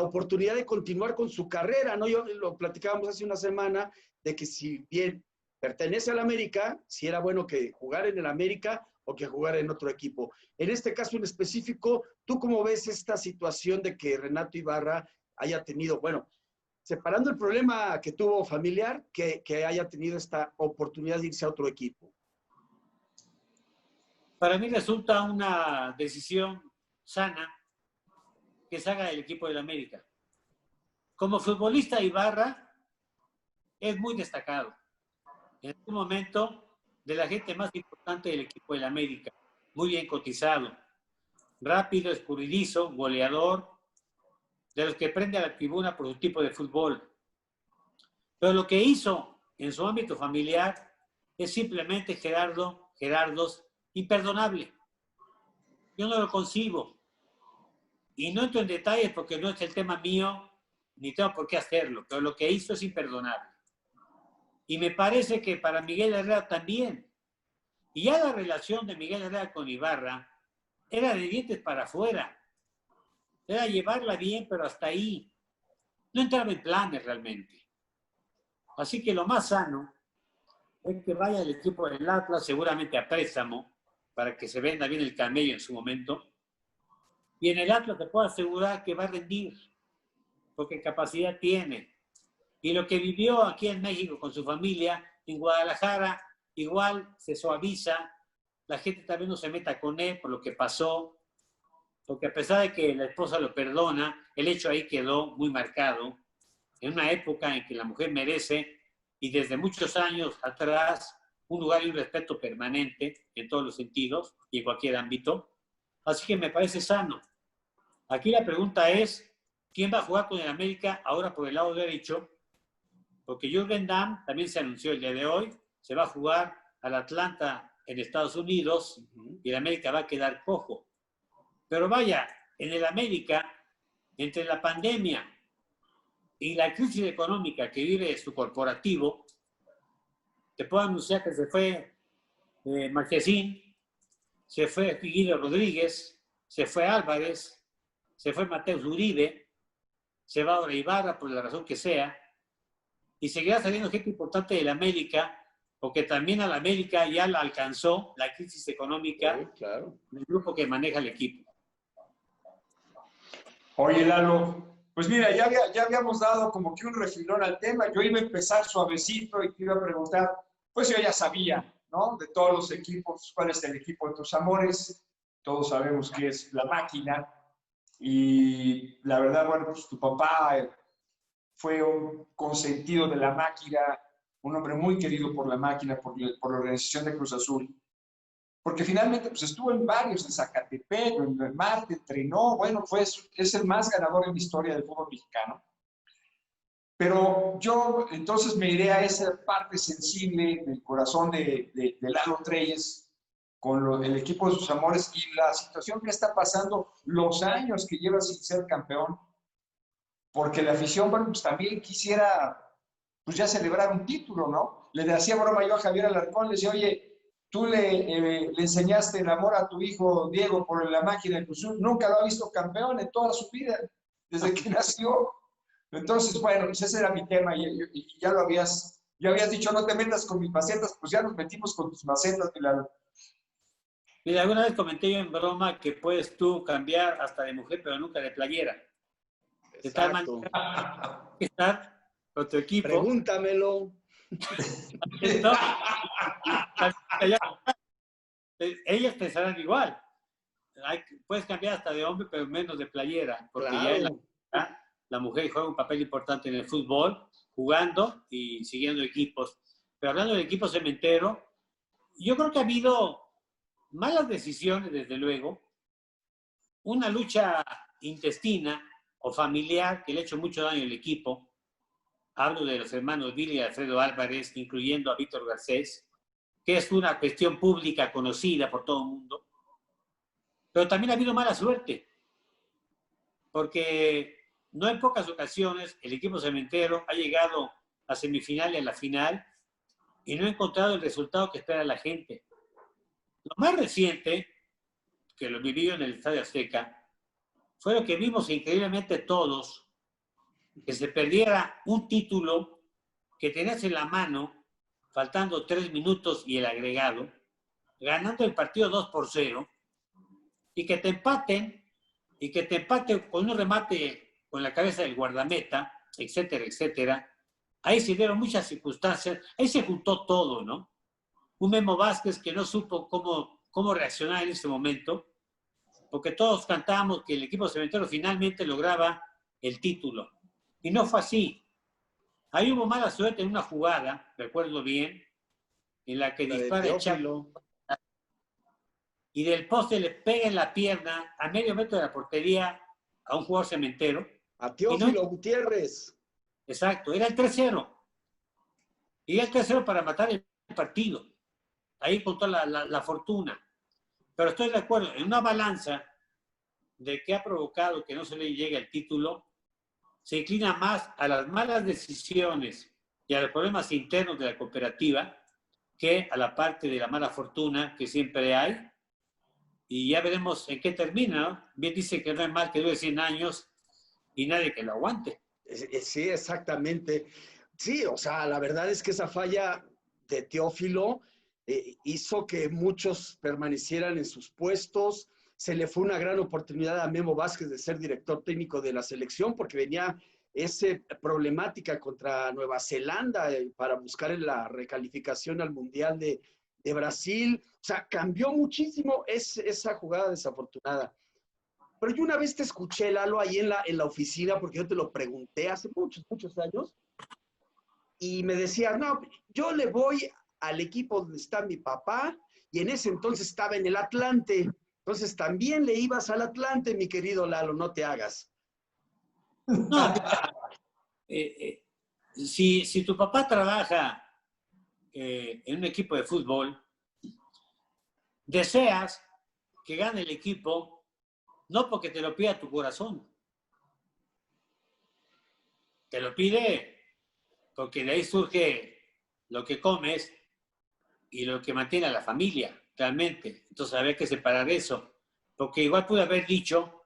oportunidad de continuar con su carrera, ¿no? Yo lo platicábamos hace una semana de que si bien pertenece al América, si era bueno que jugara en el América o que jugara en otro equipo. En este caso en específico, ¿tú cómo ves esta situación de que Renato Ibarra haya tenido, bueno, separando el problema que tuvo familiar, que haya tenido esta oportunidad de irse a otro equipo? Para mí resulta una decisión sana que se haga del equipo del América. Como futbolista, Ibarra es muy destacado. En este momento, de la gente más importante del equipo del América. Muy bien cotizado. Rápido, escurridizo, goleador, de los que prende a la tribuna por su tipo de fútbol. Pero lo que hizo en su ámbito familiar es simplemente Gerardos, imperdonable. Yo no lo concibo. Y no entro en detalles porque no es el tema mío, ni tengo por qué hacerlo, pero lo que hizo es imperdonable. Y me parece que para Miguel Herrera también. Y ya la relación de Miguel Herrera con Ibarra era de dientes para afuera. Era llevarla bien, pero hasta ahí. No entraba en planes realmente. Así que lo más sano es que vaya el equipo del Atlas, seguramente a préstamo, para que se venda bien el camello en su momento. Y en el Atlas te puedo asegurar que va a rendir, porque capacidad tiene. Y lo que vivió aquí en México con su familia, en Guadalajara, igual se suaviza, la gente también no se meta con él por lo que pasó, porque a pesar de que la esposa lo perdona, el hecho ahí quedó muy marcado, en una época en que la mujer merece, y desde muchos años atrás, un lugar y un respeto permanente en todos los sentidos y en cualquier ámbito. Así que me parece sano. Aquí la pregunta es, ¿quién va a jugar con el América ahora por el lado derecho? Porque Jürgen Damm también se anunció el día de hoy, se va a jugar al Atlanta en Estados Unidos y el América va a quedar cojo. Pero vaya, en el América, entre la pandemia y la crisis económica que vive su corporativo, te puedo anunciar que se fue Marchesín, se fue Guido Rodríguez, se fue Álvarez, se fue Mateus Uribe, se va ahora Ibarra por la razón que sea, y seguirá saliendo gente importante de la América, porque también a la América ya la alcanzó la crisis económica del grupo que maneja el equipo. Oye, Lalo, pues mira, ya habíamos dado como que un refilón al tema. Yo iba a empezar suavecito y te iba a preguntar, pues yo ya sabía, ¿no? De todos los equipos, cuál es el equipo de tus amores. Todos sabemos que es la Máquina. Y la verdad, bueno, pues tu papá fue un consentido de la Máquina, un hombre muy querido por la Máquina, por la organización de Cruz Azul. Porque finalmente pues estuvo en varios, en Zacatepec, en Marte, entrenó, bueno, es el más ganador en la historia del fútbol mexicano. Pero yo entonces me iré a esa parte sensible del corazón de Lalo Treyes con el equipo de sus amores y la situación que está pasando, los años que lleva sin ser campeón, porque la afición, bueno, pues también quisiera pues ya celebrar un título, ¿no? Le hacía broma yo a Javier Alarcón, le decía, oye, tú le enseñaste el amor a tu hijo Diego por la Máquina de Cruz Azul, nunca lo ha visto campeón en toda su vida, desde que nació. Entonces, bueno, pues ese era mi tema y ya habías dicho, no te metas con mis macetas, pues ya nos metimos con tus macetas, Pilar. Mira, alguna vez comenté yo en broma que puedes tú cambiar hasta de mujer, pero nunca de playera. De tal manera que estar con tu equipo. Pregúntamelo. Ellas pensarán igual. Puedes cambiar hasta de hombre, pero menos de playera, porque claro. Ya la mujer juega un papel importante en el fútbol, jugando y siguiendo equipos. Pero hablando de equipo cementero, yo creo que ha habido malas decisiones, desde luego, una lucha intestina o familiar que le ha hecho mucho daño al equipo. Hablo de los hermanos Billy y Alfredo Álvarez, incluyendo a Víctor Garcés, que es una cuestión pública conocida por todo el mundo. Pero también ha habido mala suerte, porque no en pocas ocasiones el equipo cementero ha llegado a semifinal y a la final y no ha encontrado el resultado que espera la gente. Lo más reciente, que lo viví en el Estadio Azteca, fue lo que vimos increíblemente todos, que se perdiera un título que tenías en la mano, faltando 3 minutos y el agregado, ganando el partido 2-0, y que te empaten con un remate con la cabeza del guardameta, etcétera, etcétera. Ahí se dieron muchas circunstancias, ahí se juntó todo, ¿no? Un Memo Vázquez que no supo cómo reaccionar en ese momento, porque todos cantábamos que el equipo cementero finalmente lograba el título. Y no fue así. Ahí hubo mala suerte en una jugada, recuerdo bien, en la que dispara el Chaco y del poste le pega en la pierna a medio metro de la portería a un jugador cementero. A Teófilo Gutiérrez. Exacto, era el 3-0. Y el 3-0 para matar el partido. Ahí contó la fortuna. Pero estoy de acuerdo, en una balanza de qué ha provocado que no se le llegue el título, se inclina más a las malas decisiones y a los problemas internos de la cooperativa que a la parte de la mala fortuna que siempre hay. Y ya veremos en qué termina, ¿no? Bien dice que no es mal que dure 100 años y nadie que lo aguante. Sí, exactamente. Sí, o sea, la verdad es que esa falla de Teófilo hizo que muchos permanecieran en sus puestos. Se le fue una gran oportunidad a Memo Vázquez de ser director técnico de la selección porque venía esa problemática contra Nueva Zelanda para buscar la recalificación al Mundial de Brasil. O sea, cambió muchísimo esa jugada desafortunada. Pero yo una vez te escuché, Lalo, ahí en la oficina, porque yo te lo pregunté hace muchos años, y me decías, no, yo le voy al equipo donde está mi papá, y en ese entonces estaba en el Atlante. Entonces también le ibas al Atlante, mi querido Lalo, no te hagas. No, si tu papá trabaja en un equipo de fútbol, deseas que gane el equipo, no porque te lo pida tu corazón. Te lo pide porque de ahí surge lo que comes y lo que mantiene a la familia, realmente. Entonces había que separar eso. Porque igual pude haber dicho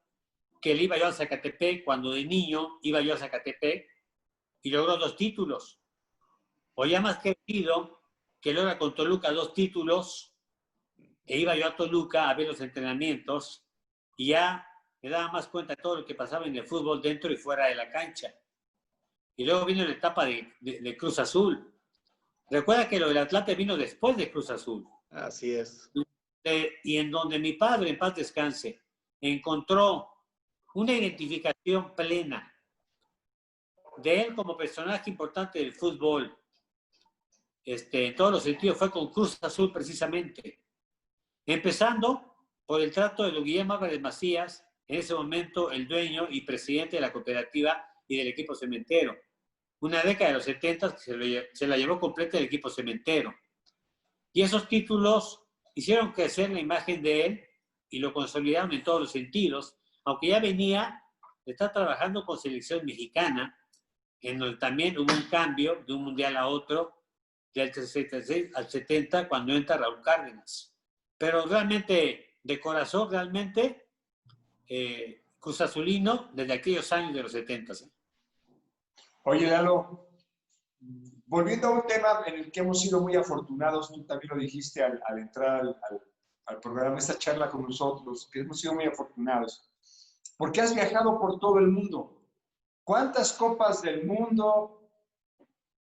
que le iba yo a Zacatepec cuando de niño iba yo a Zacatepec y logró 2 títulos. O ya más querido que logra con Toluca 2 títulos e iba yo a Toluca a ver los entrenamientos y ya me daba más cuenta de todo lo que pasaba en el fútbol dentro y fuera de la cancha. Y luego vino la etapa de Cruz Azul. Recuerda que lo del Atlante vino después de Cruz Azul. Así es. Y en donde mi padre, en paz descanse, encontró una identificación plena de él como personaje importante del fútbol, en todos los sentidos, fue con Cruz Azul precisamente. Empezando por el trato de don Guillermo Álvarez Macías, en ese momento el dueño y presidente de la cooperativa y del equipo cementero. Una década de los 70 que se la llevó completa el equipo cementero. Y esos títulos hicieron crecer la imagen de él y lo consolidaron en todos los sentidos, aunque ya venía de estar trabajando con selección mexicana, en donde también hubo un cambio de un mundial a otro, del 66 al 70, cuando entra Raúl Cárdenas. Pero realmente, de corazón, realmente, Cruz Azulino desde aquellos años de los 70. Oye, Lalo, volviendo a un tema en el que hemos sido muy afortunados, tú también lo dijiste al entrar al programa, esta charla con nosotros, que hemos sido muy afortunados, porque has viajado por todo el mundo. ¿Cuántas copas del mundo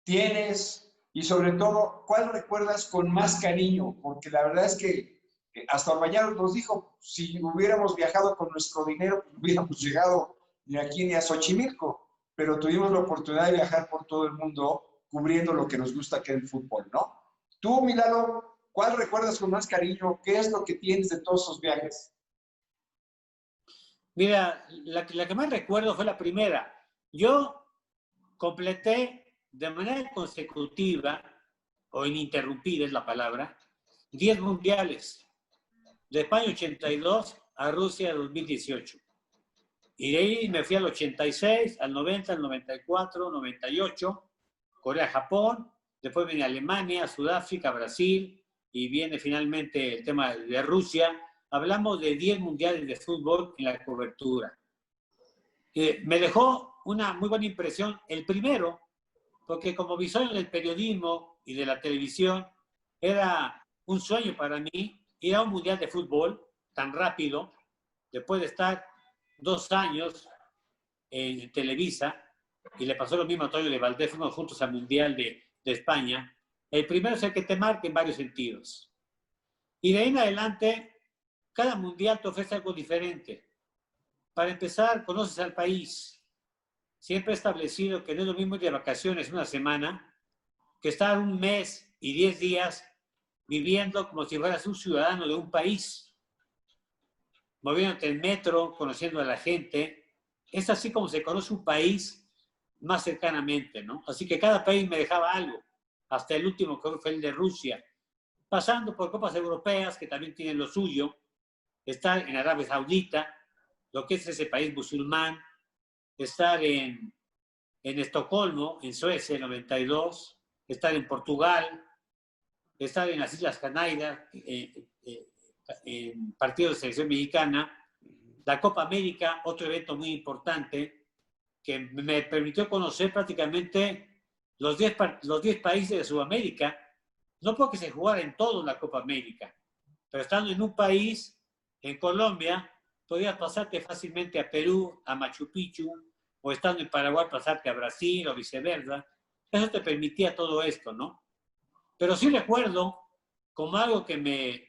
tienes? Y sobre todo, ¿cuál recuerdas con más cariño? Porque la verdad es que hasta Orbañanos nos dijo, si hubiéramos viajado con nuestro dinero, no hubiéramos llegado ni aquí ni a Xochimilco, pero tuvimos la oportunidad de viajar por todo el mundo cubriendo lo que nos gusta, que es el fútbol, ¿no? Tú, Milano, ¿cuál recuerdas con más cariño? ¿Qué es lo que tienes de todos esos viajes? Mira, la que más recuerdo fue la primera. Yo completé de manera consecutiva, o ininterrumpida es la palabra, 10 mundiales. De España 82 a Rusia 2018. Y de ahí me fui al 86, al 90, al 94, 98, Corea-Japón, después vine a Alemania, Sudáfrica, Brasil, y viene finalmente el tema de Rusia, hablamos de 10 mundiales de fútbol en la cobertura. Me dejó una muy buena impresión el primero, porque como visor del periodismo y de la televisión, era un sueño para mí ir a un mundial de fútbol tan rápido, después de estar 2 años en Televisa, y le pasó lo mismo a Antonio de Valdés, fuimos juntos al Mundial de España. El primero es el que te marca en varios sentidos. Y de ahí en adelante, cada mundial te ofrece algo diferente. Para empezar, conoces al país. Siempre he establecido que no es lo mismo ir de vacaciones una semana que estar un mes y 10 días viviendo como si fueras un ciudadano de un país, moviéndote en metro, conociendo a la gente. Es así como se conoce un país más cercanamente, ¿no? Así que cada país me dejaba algo, hasta el último que fue el de Rusia, pasando por copas europeas que también tienen lo suyo, estar en Arabia Saudita, lo que es ese país musulmán, estar en Estocolmo, en Suecia, en 92, estar en Portugal, estar en las Islas Canarias, en partidos de selección mexicana, la Copa América, otro evento muy importante que me permitió conocer prácticamente los 10 países de Sudamérica, no porque se jugara en todo la Copa América, pero estando en un país, en Colombia, podías pasarte fácilmente a Perú, a Machu Picchu, o estando en Paraguay pasarte a Brasil o viceversa. Eso te permitía todo esto, ¿no? Pero sí recuerdo como algo que me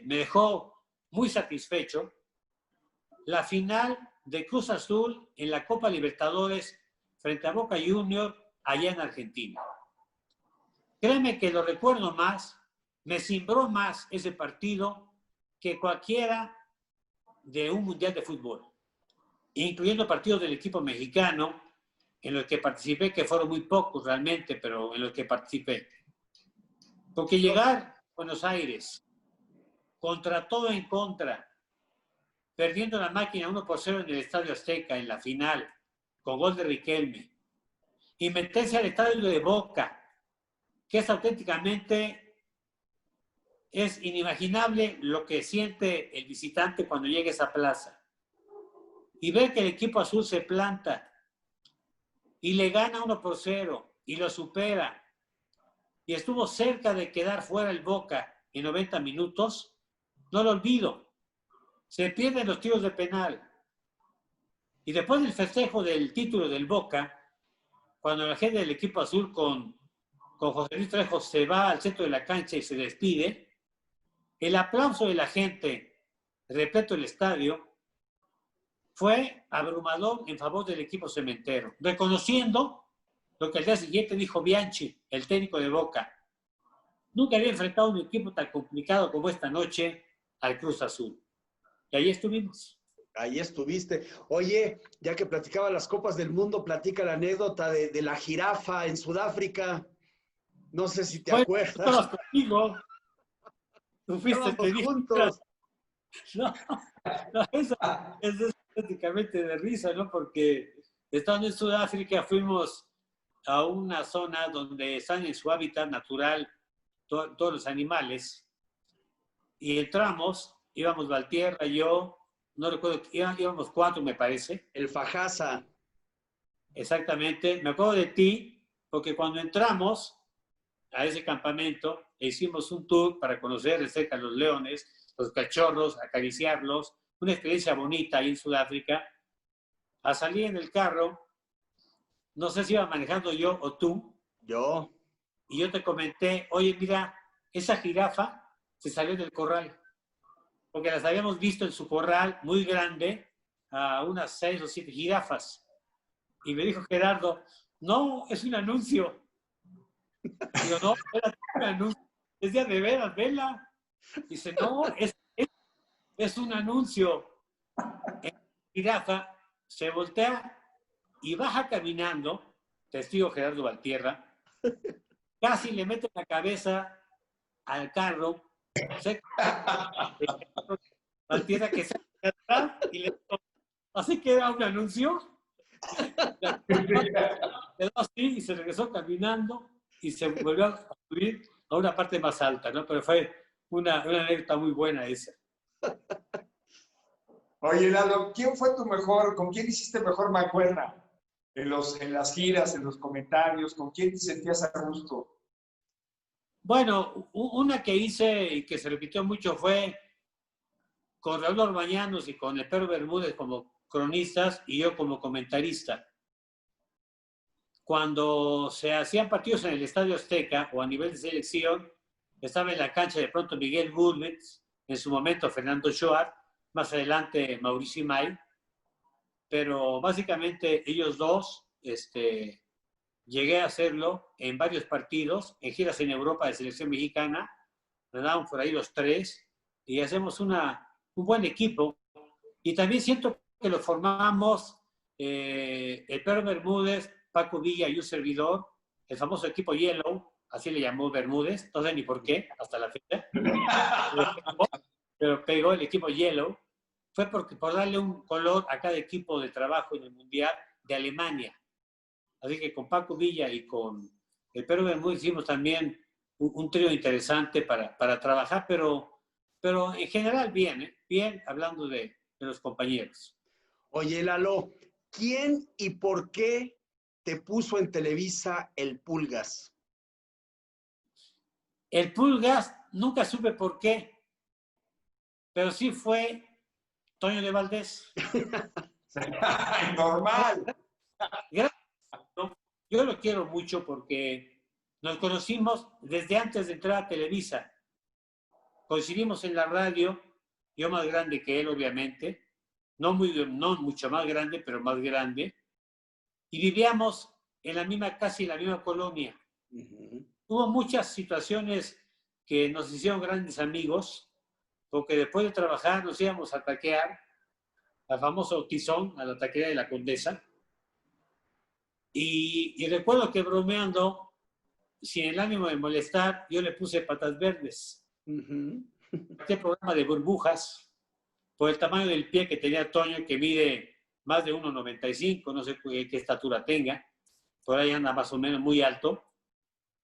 dejó muy satisfecho, la final de Cruz Azul en la Copa Libertadores frente a Boca Juniors allá en Argentina. Créeme que lo recuerdo más, me cimbró más ese partido que cualquiera de un mundial de fútbol, incluyendo partidos del equipo mexicano, en los que participé, que fueron muy pocos realmente, pero en los que participé. Porque llegar a Buenos Aires, contra todo en contra, perdiendo la máquina 1-0 en el Estadio Azteca en la final, con gol de Riquelme, y meterse al estadio de Boca, que es auténticamente, es inimaginable lo que siente el visitante cuando llega a esa plaza. Y ver que el equipo azul se planta y le gana 1-0 y lo supera, y estuvo cerca de quedar fuera el Boca en 90 minutos, no lo olvido. Se pierden los tiros de penal. Y después del festejo del título del Boca, cuando la gente del equipo azul con José Luis Trejo se va al centro de la cancha y se despide, el aplauso de la gente, repleto el estadio, fue abrumador en favor del equipo cementero, reconociendo lo que al día siguiente dijo Bianchi, el técnico de Boca. Nunca había enfrentado un equipo tan complicado como esta noche al Cruz Azul. Y ahí estuvimos. Ahí estuviste. Oye, ya que platicaba las Copas del Mundo, platica la anécdota de la jirafa en Sudáfrica. No sé si te acuerdas. Estabas conmigo. Tú fuiste, te dije, juntos. No, eso es prácticamente de risa, ¿no? Porque estando en Sudáfrica fuimos a una zona donde están en su hábitat natural todos los animales, y entramos, íbamos Valtierra, yo, no recuerdo, íbamos 4 me parece. El Fajasa. Exactamente, me acuerdo de ti, porque cuando entramos a ese campamento e hicimos un tour para conocer de cerca los leones, los cachorros, acariciarlos, una experiencia bonita ahí en Sudáfrica. A salir en el carro, no sé si iba manejando yo o tú. Yo. Y yo te comenté, oye, mira, esa jirafa se salió del corral, porque las habíamos visto en su corral muy grande, a unas 6 o 7 jirafas. Y me dijo Gerardo, no, es un anuncio. Digo, no, era un anuncio. Es de veras, vela. Dice, no, es un anuncio. La jirafa se voltea y baja caminando, testigo Gerardo Valtierra, casi le mete la cabeza al carro, Valtierra que se atrás y le dijo, así que era un anuncio. Quedó así y se regresó caminando y se volvió a subir a una parte más alta, ¿no? Pero fue una anécdota muy buena esa. Oye, Lalo, ¿quién fue tu mejor, con quién hiciste mejor mancuerna? En las giras, en los comentarios, ¿con quién te sentías a gusto? Bueno, una que hice y que se repitió mucho fue con Raúl Orbañanos y con el Perro Bermúdez como cronistas y yo como comentarista. Cuando se hacían partidos en el Estadio Azteca o a nivel de selección, estaba en la cancha de pronto Miguel Bulnes, en su momento Fernando Schoar, más adelante Mauricio Imay, pero básicamente ellos dos, llegué a hacerlo en varios partidos, en giras en Europa de selección mexicana, andábamos por ahí los tres y hacemos un buen equipo. Y también siento que lo formamos el Perro Bermúdez, Paco Villa y un servidor, el famoso equipo Yellow, así le llamó Bermúdez, no sé ni por qué, hasta la fecha, pero pegó el equipo Yellow, fue por darle un color a cada equipo de trabajo en el Mundial de Alemania. Así que con Paco Villa y con el Perro Bermúdez hicimos también un trío interesante para trabajar, pero en general bien, ¿eh? Bien hablando de los compañeros. Oye, Lalo, ¿quién y por qué te puso en Televisa el Pulgas? El Pulgas, nunca supe por qué, pero sí fue Toño de Valdés. Normal. Yo lo quiero mucho porque nos conocimos desde antes de entrar a Televisa. Coincidimos en la radio, yo más grande que él, obviamente, no mucho más grande, pero más grande, y vivíamos en la misma casa y en la misma colonia. Hubo muchas situaciones que nos hicieron grandes amigos, porque después de trabajar nos íbamos a taquear al famoso Tizón, a la taquería de la Condesa, y recuerdo que bromeando, sin el ánimo de molestar, yo le puse patas verdes. Este programa de burbujas, por el tamaño del pie que tenía Toño, que mide más de 1,95, no sé qué estatura tenga, por ahí anda más o menos muy alto,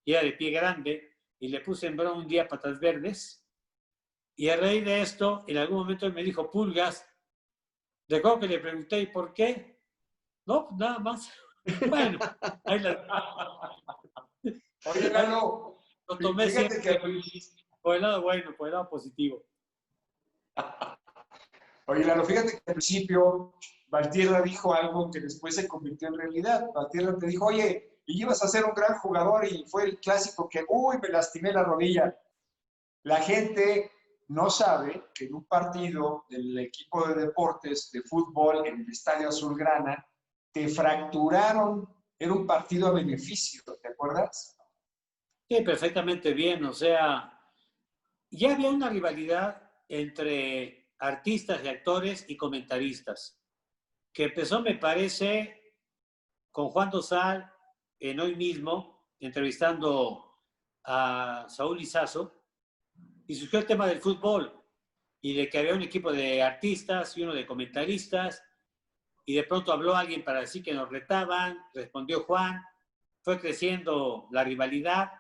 y era de pie grande, y le puse en broma un día patas verdes, y a raíz de esto, en algún momento él me dijo Pulgas. Recuerdo que le pregunté, ¿y por qué? No, pues nada más. Bueno, ahí Oye, Lalo, lo tomé fíjate siempre que... por el lado bueno, por el lado positivo. Oye, Lalo, fíjate que al principio Valtierra dijo algo que después se convirtió en realidad. Valtierra te dijo, oye, y ibas a ser un gran jugador y fue el clásico que, uy, me lastimé la rodilla. La gente no sabe que en un partido del equipo de deportes de fútbol en el Estadio Azulgrana te fracturaron, era un partido a beneficio, ¿te acuerdas? Sí, perfectamente bien. O sea, ya había una rivalidad entre artistas y actores y comentaristas, que empezó, me parece, con Juan Dosal en Hoy Mismo, entrevistando a Saúl Lizazo, y surgió el tema del fútbol y de que había un equipo de artistas y uno de comentaristas, y de pronto habló alguien para decir que nos retaban, respondió Juan, fue creciendo la rivalidad,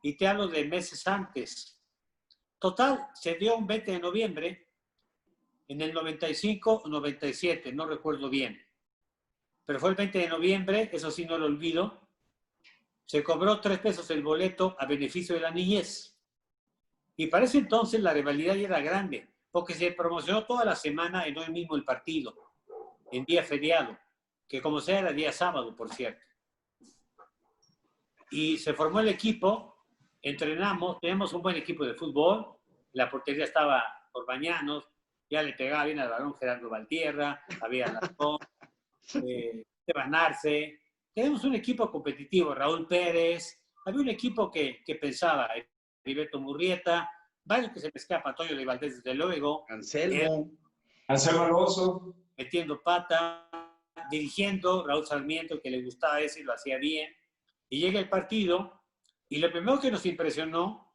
y te hablo de meses antes. Total, se dio un 20 de noviembre, en el 95 o 97, no recuerdo bien, pero fue el 20 de noviembre, eso sí no lo olvido, se cobró 3 pesos el boleto a beneficio de la niñez. Y para ese entonces la rivalidad ya era grande, porque se promocionó toda la semana en Hoy Mismo el partido, en día feriado, que como sea era día sábado, por cierto. Y se formó el equipo, entrenamos, teníamos un buen equipo de fútbol, la portería estaba Orbañanos, ya le pegaba bien al balón Gerardo Valtierra, había Alarcón, Esteban Arce, teníamos un equipo competitivo, Raúl Pérez, había un equipo que pensaba, Heriberto Murrieta, varios que se me escapan, Antonio de Valdés, desde luego. Anselmo Alonso. Metiendo pata, dirigiendo, Raúl Sarmiento, que le gustaba eso y lo hacía bien. Y llega el partido, y lo primero que nos impresionó,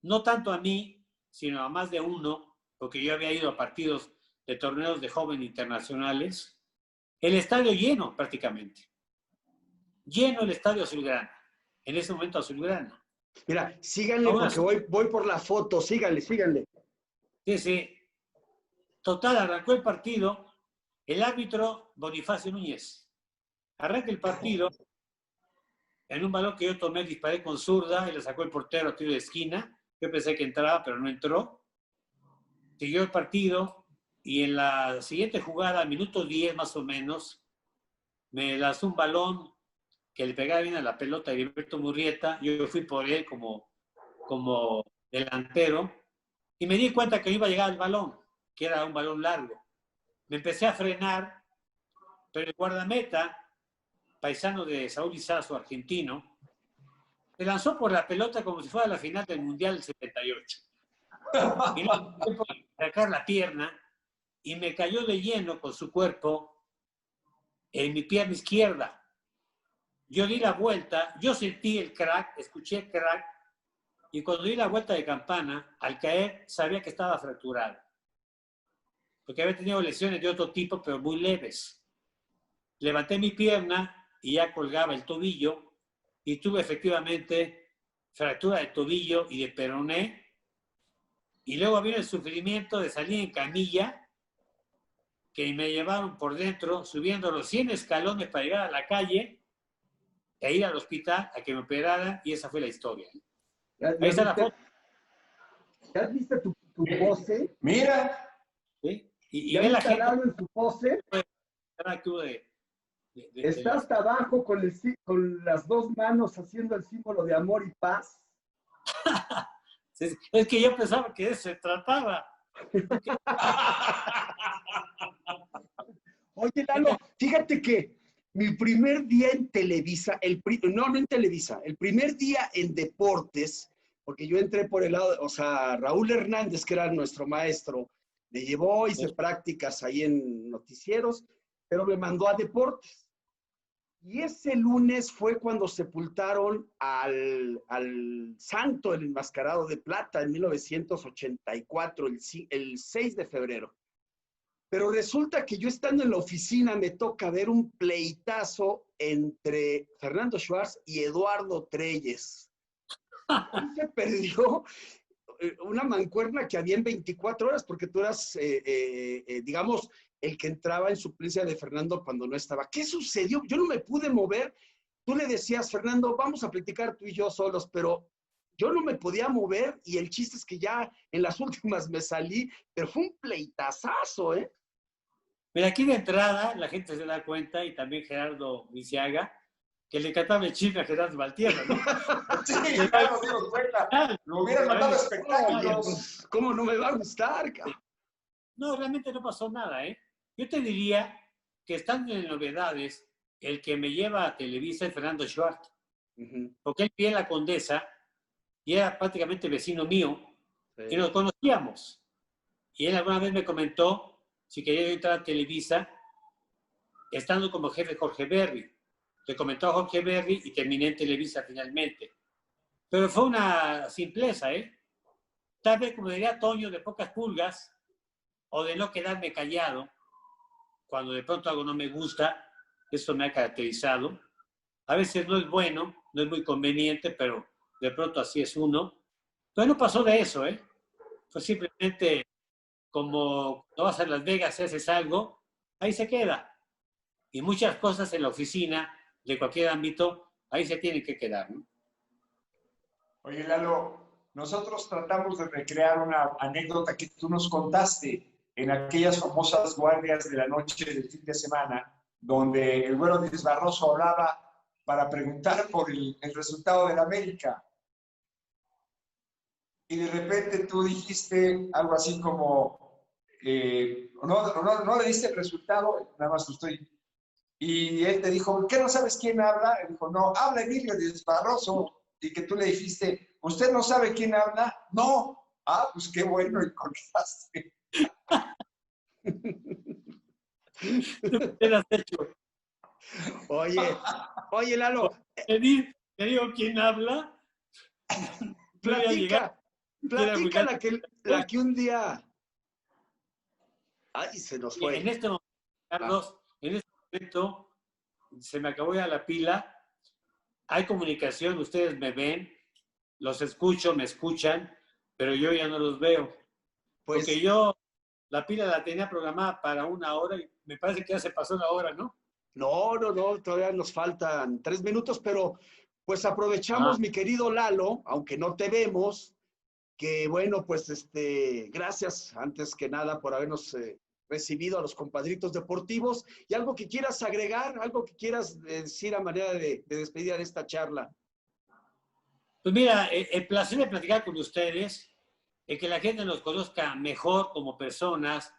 no tanto a mí, sino a más de uno, porque yo había ido a partidos de torneos de jóvenes internacionales, el estadio lleno prácticamente. Lleno el estadio Azulgrana, en ese momento Azulgrana. Mira, síganle porque voy por la foto, síganle. Sí, sí. Total, arrancó el partido. El árbitro Bonifacio Núñez. Arranca el partido en un balón que yo tomé, disparé con zurda y le sacó el portero a tiro de esquina. Yo pensé que entraba, pero no entró. Siguió el partido y en la siguiente jugada, minuto 10 más o menos, me lanzó un balón que le pegaba bien a la pelota de Heriberto Murrieta. Yo fui por él como delantero y me di cuenta que iba a llegar el balón, que era un balón largo. Me empecé a frenar, pero el guardameta, paisano de Saúl Izazo, argentino, se lanzó por la pelota como si fuera la final del Mundial del 78. Y no pude sacar la pierna y me cayó de lleno con su cuerpo en mi pierna izquierda. Yo di la vuelta, yo sentí el crack, escuché el crack, y cuando di la vuelta de campana, al caer, sabía que estaba fracturado. Porque había tenido lesiones de otro tipo, pero muy leves. Levanté mi pierna y ya colgaba el tobillo, y tuve efectivamente fractura de tobillo y de peroné, y luego vino el sufrimiento de salir en camilla, que me llevaron por dentro, subiendo los 100 escalones para llegar a la calle, e ir al hospital a que me operaran, y esa fue la historia. Ahí está la foto. ¿Ya viste tu pose? Mira. ¿Sí? Y ¿Ya ve la viste gente en su pose? Está hasta abajo con las dos manos haciendo el símbolo de amor y paz. Es que yo pensaba que de eso se trataba. Oye, Lalo, fíjate que mi primer día en Televisa, no en Televisa, el primer día en deportes, porque yo entré por el lado, o sea, Raúl Hernández, que era nuestro maestro, me llevó, hice prácticas ahí en noticieros, pero me mandó a deportes. Y ese lunes fue cuando sepultaron al santo, el enmascarado de plata, en 1984, el 6 de febrero. Pero resulta que yo estando en la oficina me toca ver un pleitazo entre Fernando Schwartz y Eduardo Treyes. Ahí se perdió una mancuerna que había en 24 horas, porque tú eras, digamos, el que entraba en suplencia de Fernando cuando no estaba. ¿Qué sucedió? Yo no me pude mover. Tú le decías, Fernando, vamos a platicar tú y yo solos, pero yo no me podía mover y el chiste es que ya en las últimas me salí, pero fue un pleitazazo, ¿eh? Pero aquí de entrada la gente se da cuenta, y también Gerardo Viciaga, que le encantaba el chisme a Gerardo Valtierra, ¿no? Sí, claro, nos dimos cuenta. Lo hubieran mandado espectáculos. Pues, ¿cómo no me va a gustar, cabrón? No, realmente no pasó nada, ¿eh? Yo te diría que estando en novedades, el que me lleva a Televisa es Fernando Schwartz, porque él vive en La Condesa y era prácticamente vecino mío, y nos conocíamos. Y él alguna vez me comentó si quería entrar a Televisa, estando como jefe Jorge Berry. Le comentó a Jorge Berry y terminé en Televisa finalmente. Pero fue una simpleza, ¿eh? Tal vez, como diría Toño, de pocas pulgas, o de no quedarme callado cuando de pronto algo no me gusta. Eso me ha caracterizado. A veces no es bueno, no es muy conveniente, pero de pronto así es uno. Pero no pasó de eso, ¿eh? Fue simplemente como no vas a Las Vegas y haces algo, ahí se queda. Y muchas cosas en la oficina, de cualquier ámbito, ahí se tienen que quedar, ¿no? Oye, Lalo, nosotros tratamos de recrear una anécdota que tú nos contaste en aquellas famosas guardias de la noche del fin de semana, donde el Güero Díaz Barroso hablaba para preguntar por el resultado del América. Y de repente tú dijiste algo así como, no le diste el resultado, nada más estoy. Y él te dijo, ¿qué no sabes quién habla? Él dijo, no, habla Emilio Díaz Barroso. Y que tú le dijiste, ¿usted no sabe quién habla? No. Ah, pues qué bueno, y colgaste. ¿Qué has hecho? Oye, Lalo. Te digo quién habla. Platica la que un día... Ay, se nos fue. En este momento, Carlos, en este momento se me acabó ya la pila. Hay comunicación, ustedes me ven. los escucho, me escuchan, pero yo ya no los veo. Pues, Porque yo la pila la tenía programada para 1 hora y me parece que ya se pasó la hora, ¿no? no, todavía nos faltan 3 minutos, pero pues aprovechamos, mi querido Lalo, aunque no te vemos, que bueno, pues gracias antes que nada por habernos recibido a los compadritos deportivos. ¿Y algo que quieras agregar, algo que quieras decir a manera de despedida de esta charla? Pues mira, el placer de platicar con ustedes, que la gente nos conozca mejor como personas,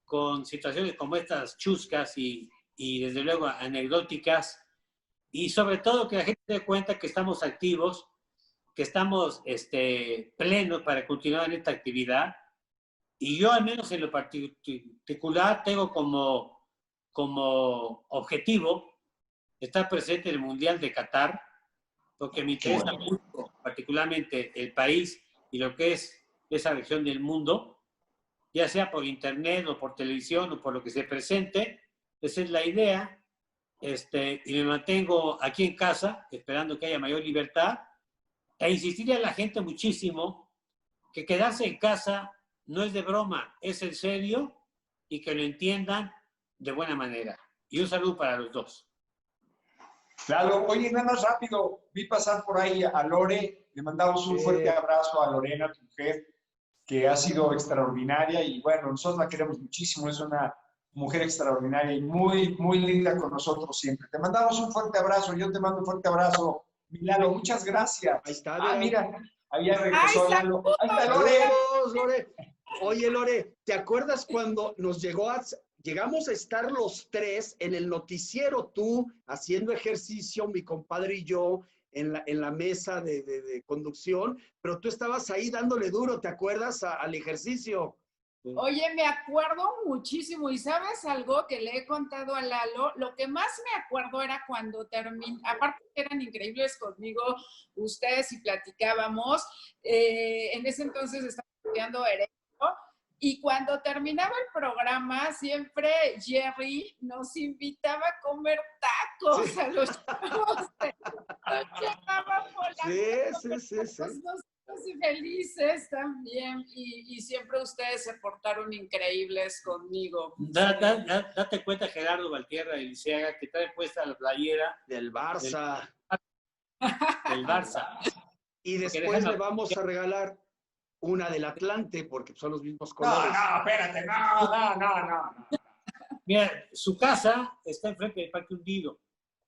con situaciones como estas chuscas y desde luego anecdóticas, y sobre todo que la gente se dé cuenta que estamos activos, que estamos plenos para continuar en esta actividad. Y yo al menos en lo particular tengo como objetivo estar presente en el Mundial de Qatar, porque me interesa mucho, particularmente el país y lo que es esa región del mundo, ya sea por internet o por televisión o por lo que se presente. Esa es la idea. Y me mantengo aquí en casa, esperando que haya mayor libertad, e insistirle a la gente muchísimo que quedarse en casa no es de broma, es en serio, y que lo entiendan de buena manera. Y un saludo para los dos. Claro, oye, nada más rápido, vi pasar por ahí a Lore, le mandamos un fuerte abrazo a Lorena, tu mujer, que ha sido extraordinaria y bueno, nosotros la queremos muchísimo, es una mujer extraordinaria y muy, muy linda con nosotros siempre. Te mandamos un fuerte abrazo, yo te mando un fuerte abrazo, Lalo, muchas gracias. Ahí está, mira, ahí ya regresó Lalo. Ahí está Lore. Saludos, Lore. Oye, Lore, ¿te acuerdas cuando llegamos a estar los tres en el noticiero, tú haciendo ejercicio, mi compadre y yo, en la mesa de conducción, pero tú estabas ahí dándole duro, ¿te acuerdas? Al ejercicio. Oye, me acuerdo muchísimo, y ¿sabes algo que le he contado a Lalo? Lo que más me acuerdo era cuando aparte que eran increíbles conmigo ustedes y platicábamos, en ese entonces estaba estudiando Derecho, y cuando terminaba el programa, siempre Jerry nos invitaba a comer tacos, sí, a los chavos. Nos llevaba por la sí, y felices también, y siempre ustedes se portaron increíbles conmigo. Date cuenta, Gerardo Valtierra y Lisiaga, que trae puesta la playera del Barça. Del Barça. Y después le vamos a regalar una del Atlante, porque son los mismos colores. No, espérate, no. Mira, su casa está enfrente del Parque Hundido.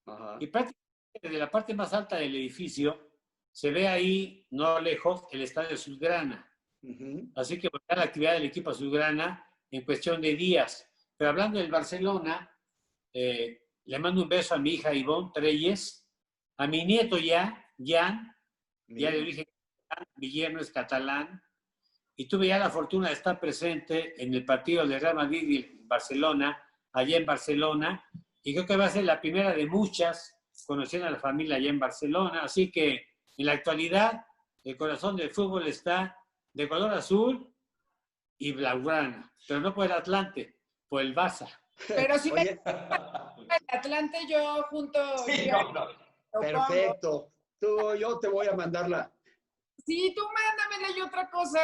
Ajá. Y prácticamente desde la parte más alta del edificio se ve ahí, no lejos, el estadio Azulgrana. Así que volverá la actividad del equipo Azulgrana en cuestión de días. Pero hablando del Barcelona, le mando un beso a mi hija Ivonne Treyes, a mi nieto Jan de origen catalán, mi yerno es catalán, y tuve ya la fortuna de estar presente en el partido de Real Madrid y Barcelona, allá en Barcelona, y creo que va a ser la primera de muchas, conociendo a la familia allá en Barcelona. Así que en la actualidad el corazón del fútbol está de color azul y blaugrana, pero no por el Atlante, por el Barça. Pero si el Atlante yo junto... Sí, perfecto. Yo te voy a mandarla. Sí, tú mándamela. Y otra cosa,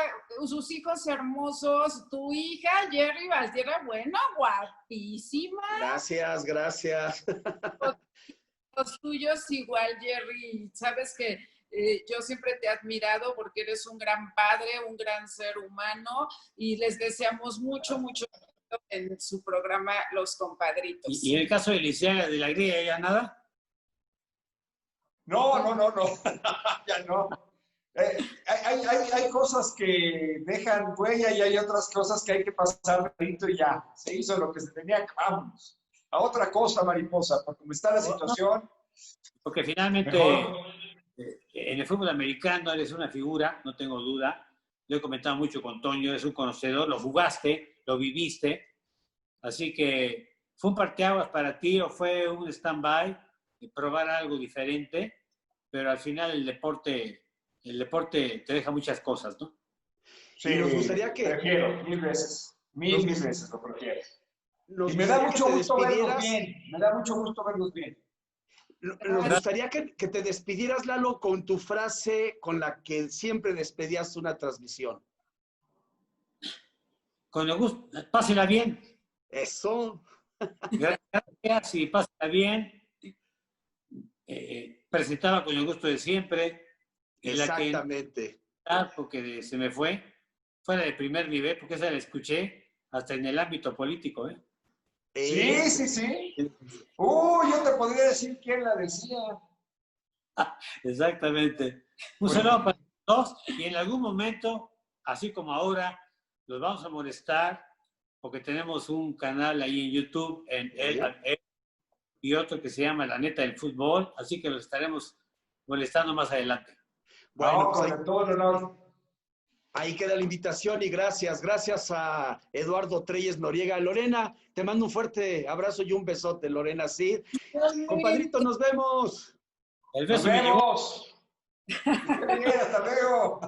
sus hijos hermosos, tu hija Jerry Valtierra, bueno, guapísima. Gracias. Los tuyos igual, Jerry. Sabes que yo siempre te he admirado porque eres un gran padre, un gran ser humano, y les deseamos mucho en su programa Los Compadritos. ¿Y en el caso de Lisiaga de la Gría, ya nada? No. Ya no. Hay cosas que dejan huella y hay otras cosas que hay que pasar rapidito y ya. Se hizo lo que se tenía que, vámonos. A otra cosa, mariposa, porque como está la situación... Porque finalmente mejor. En el fútbol americano eres una figura, no tengo duda. Lo he comentado mucho con Toño, eres un conocedor, lo jugaste, lo viviste. Así que fue un parteaguas para ti o fue un stand-by, probar algo diferente, pero al final el deporte te deja muchas cosas, ¿no? Sí, nos gustaría que... Prefiero, mil veces lo prefiero. Y me da mucho gusto verlos bien, Nos gustaría que te despidieras, Lalo, con tu frase con la que siempre despedías una transmisión. Con el gusto, pásela bien. Eso. Gracias y pásela bien. Presentaba con el gusto de siempre. Exactamente. Porque se me fue, fuera de primer nivel, porque esa la escuché hasta en el ámbito político. Sí. Yo te podría decir quién la decía. Exactamente. Un saludo para todos y en algún momento, así como ahora, los vamos a molestar porque tenemos un canal ahí en YouTube y otro que se llama La Neta del Fútbol, así que los estaremos molestando más adelante. Bueno, con todo el honor. Ahí queda la invitación y gracias a Eduardo Treyes Noriega. Lorena, te mando un fuerte abrazo y un besote, Lorena Cid. Compadrito, nos vemos. El beso nos vemos. Hasta luego.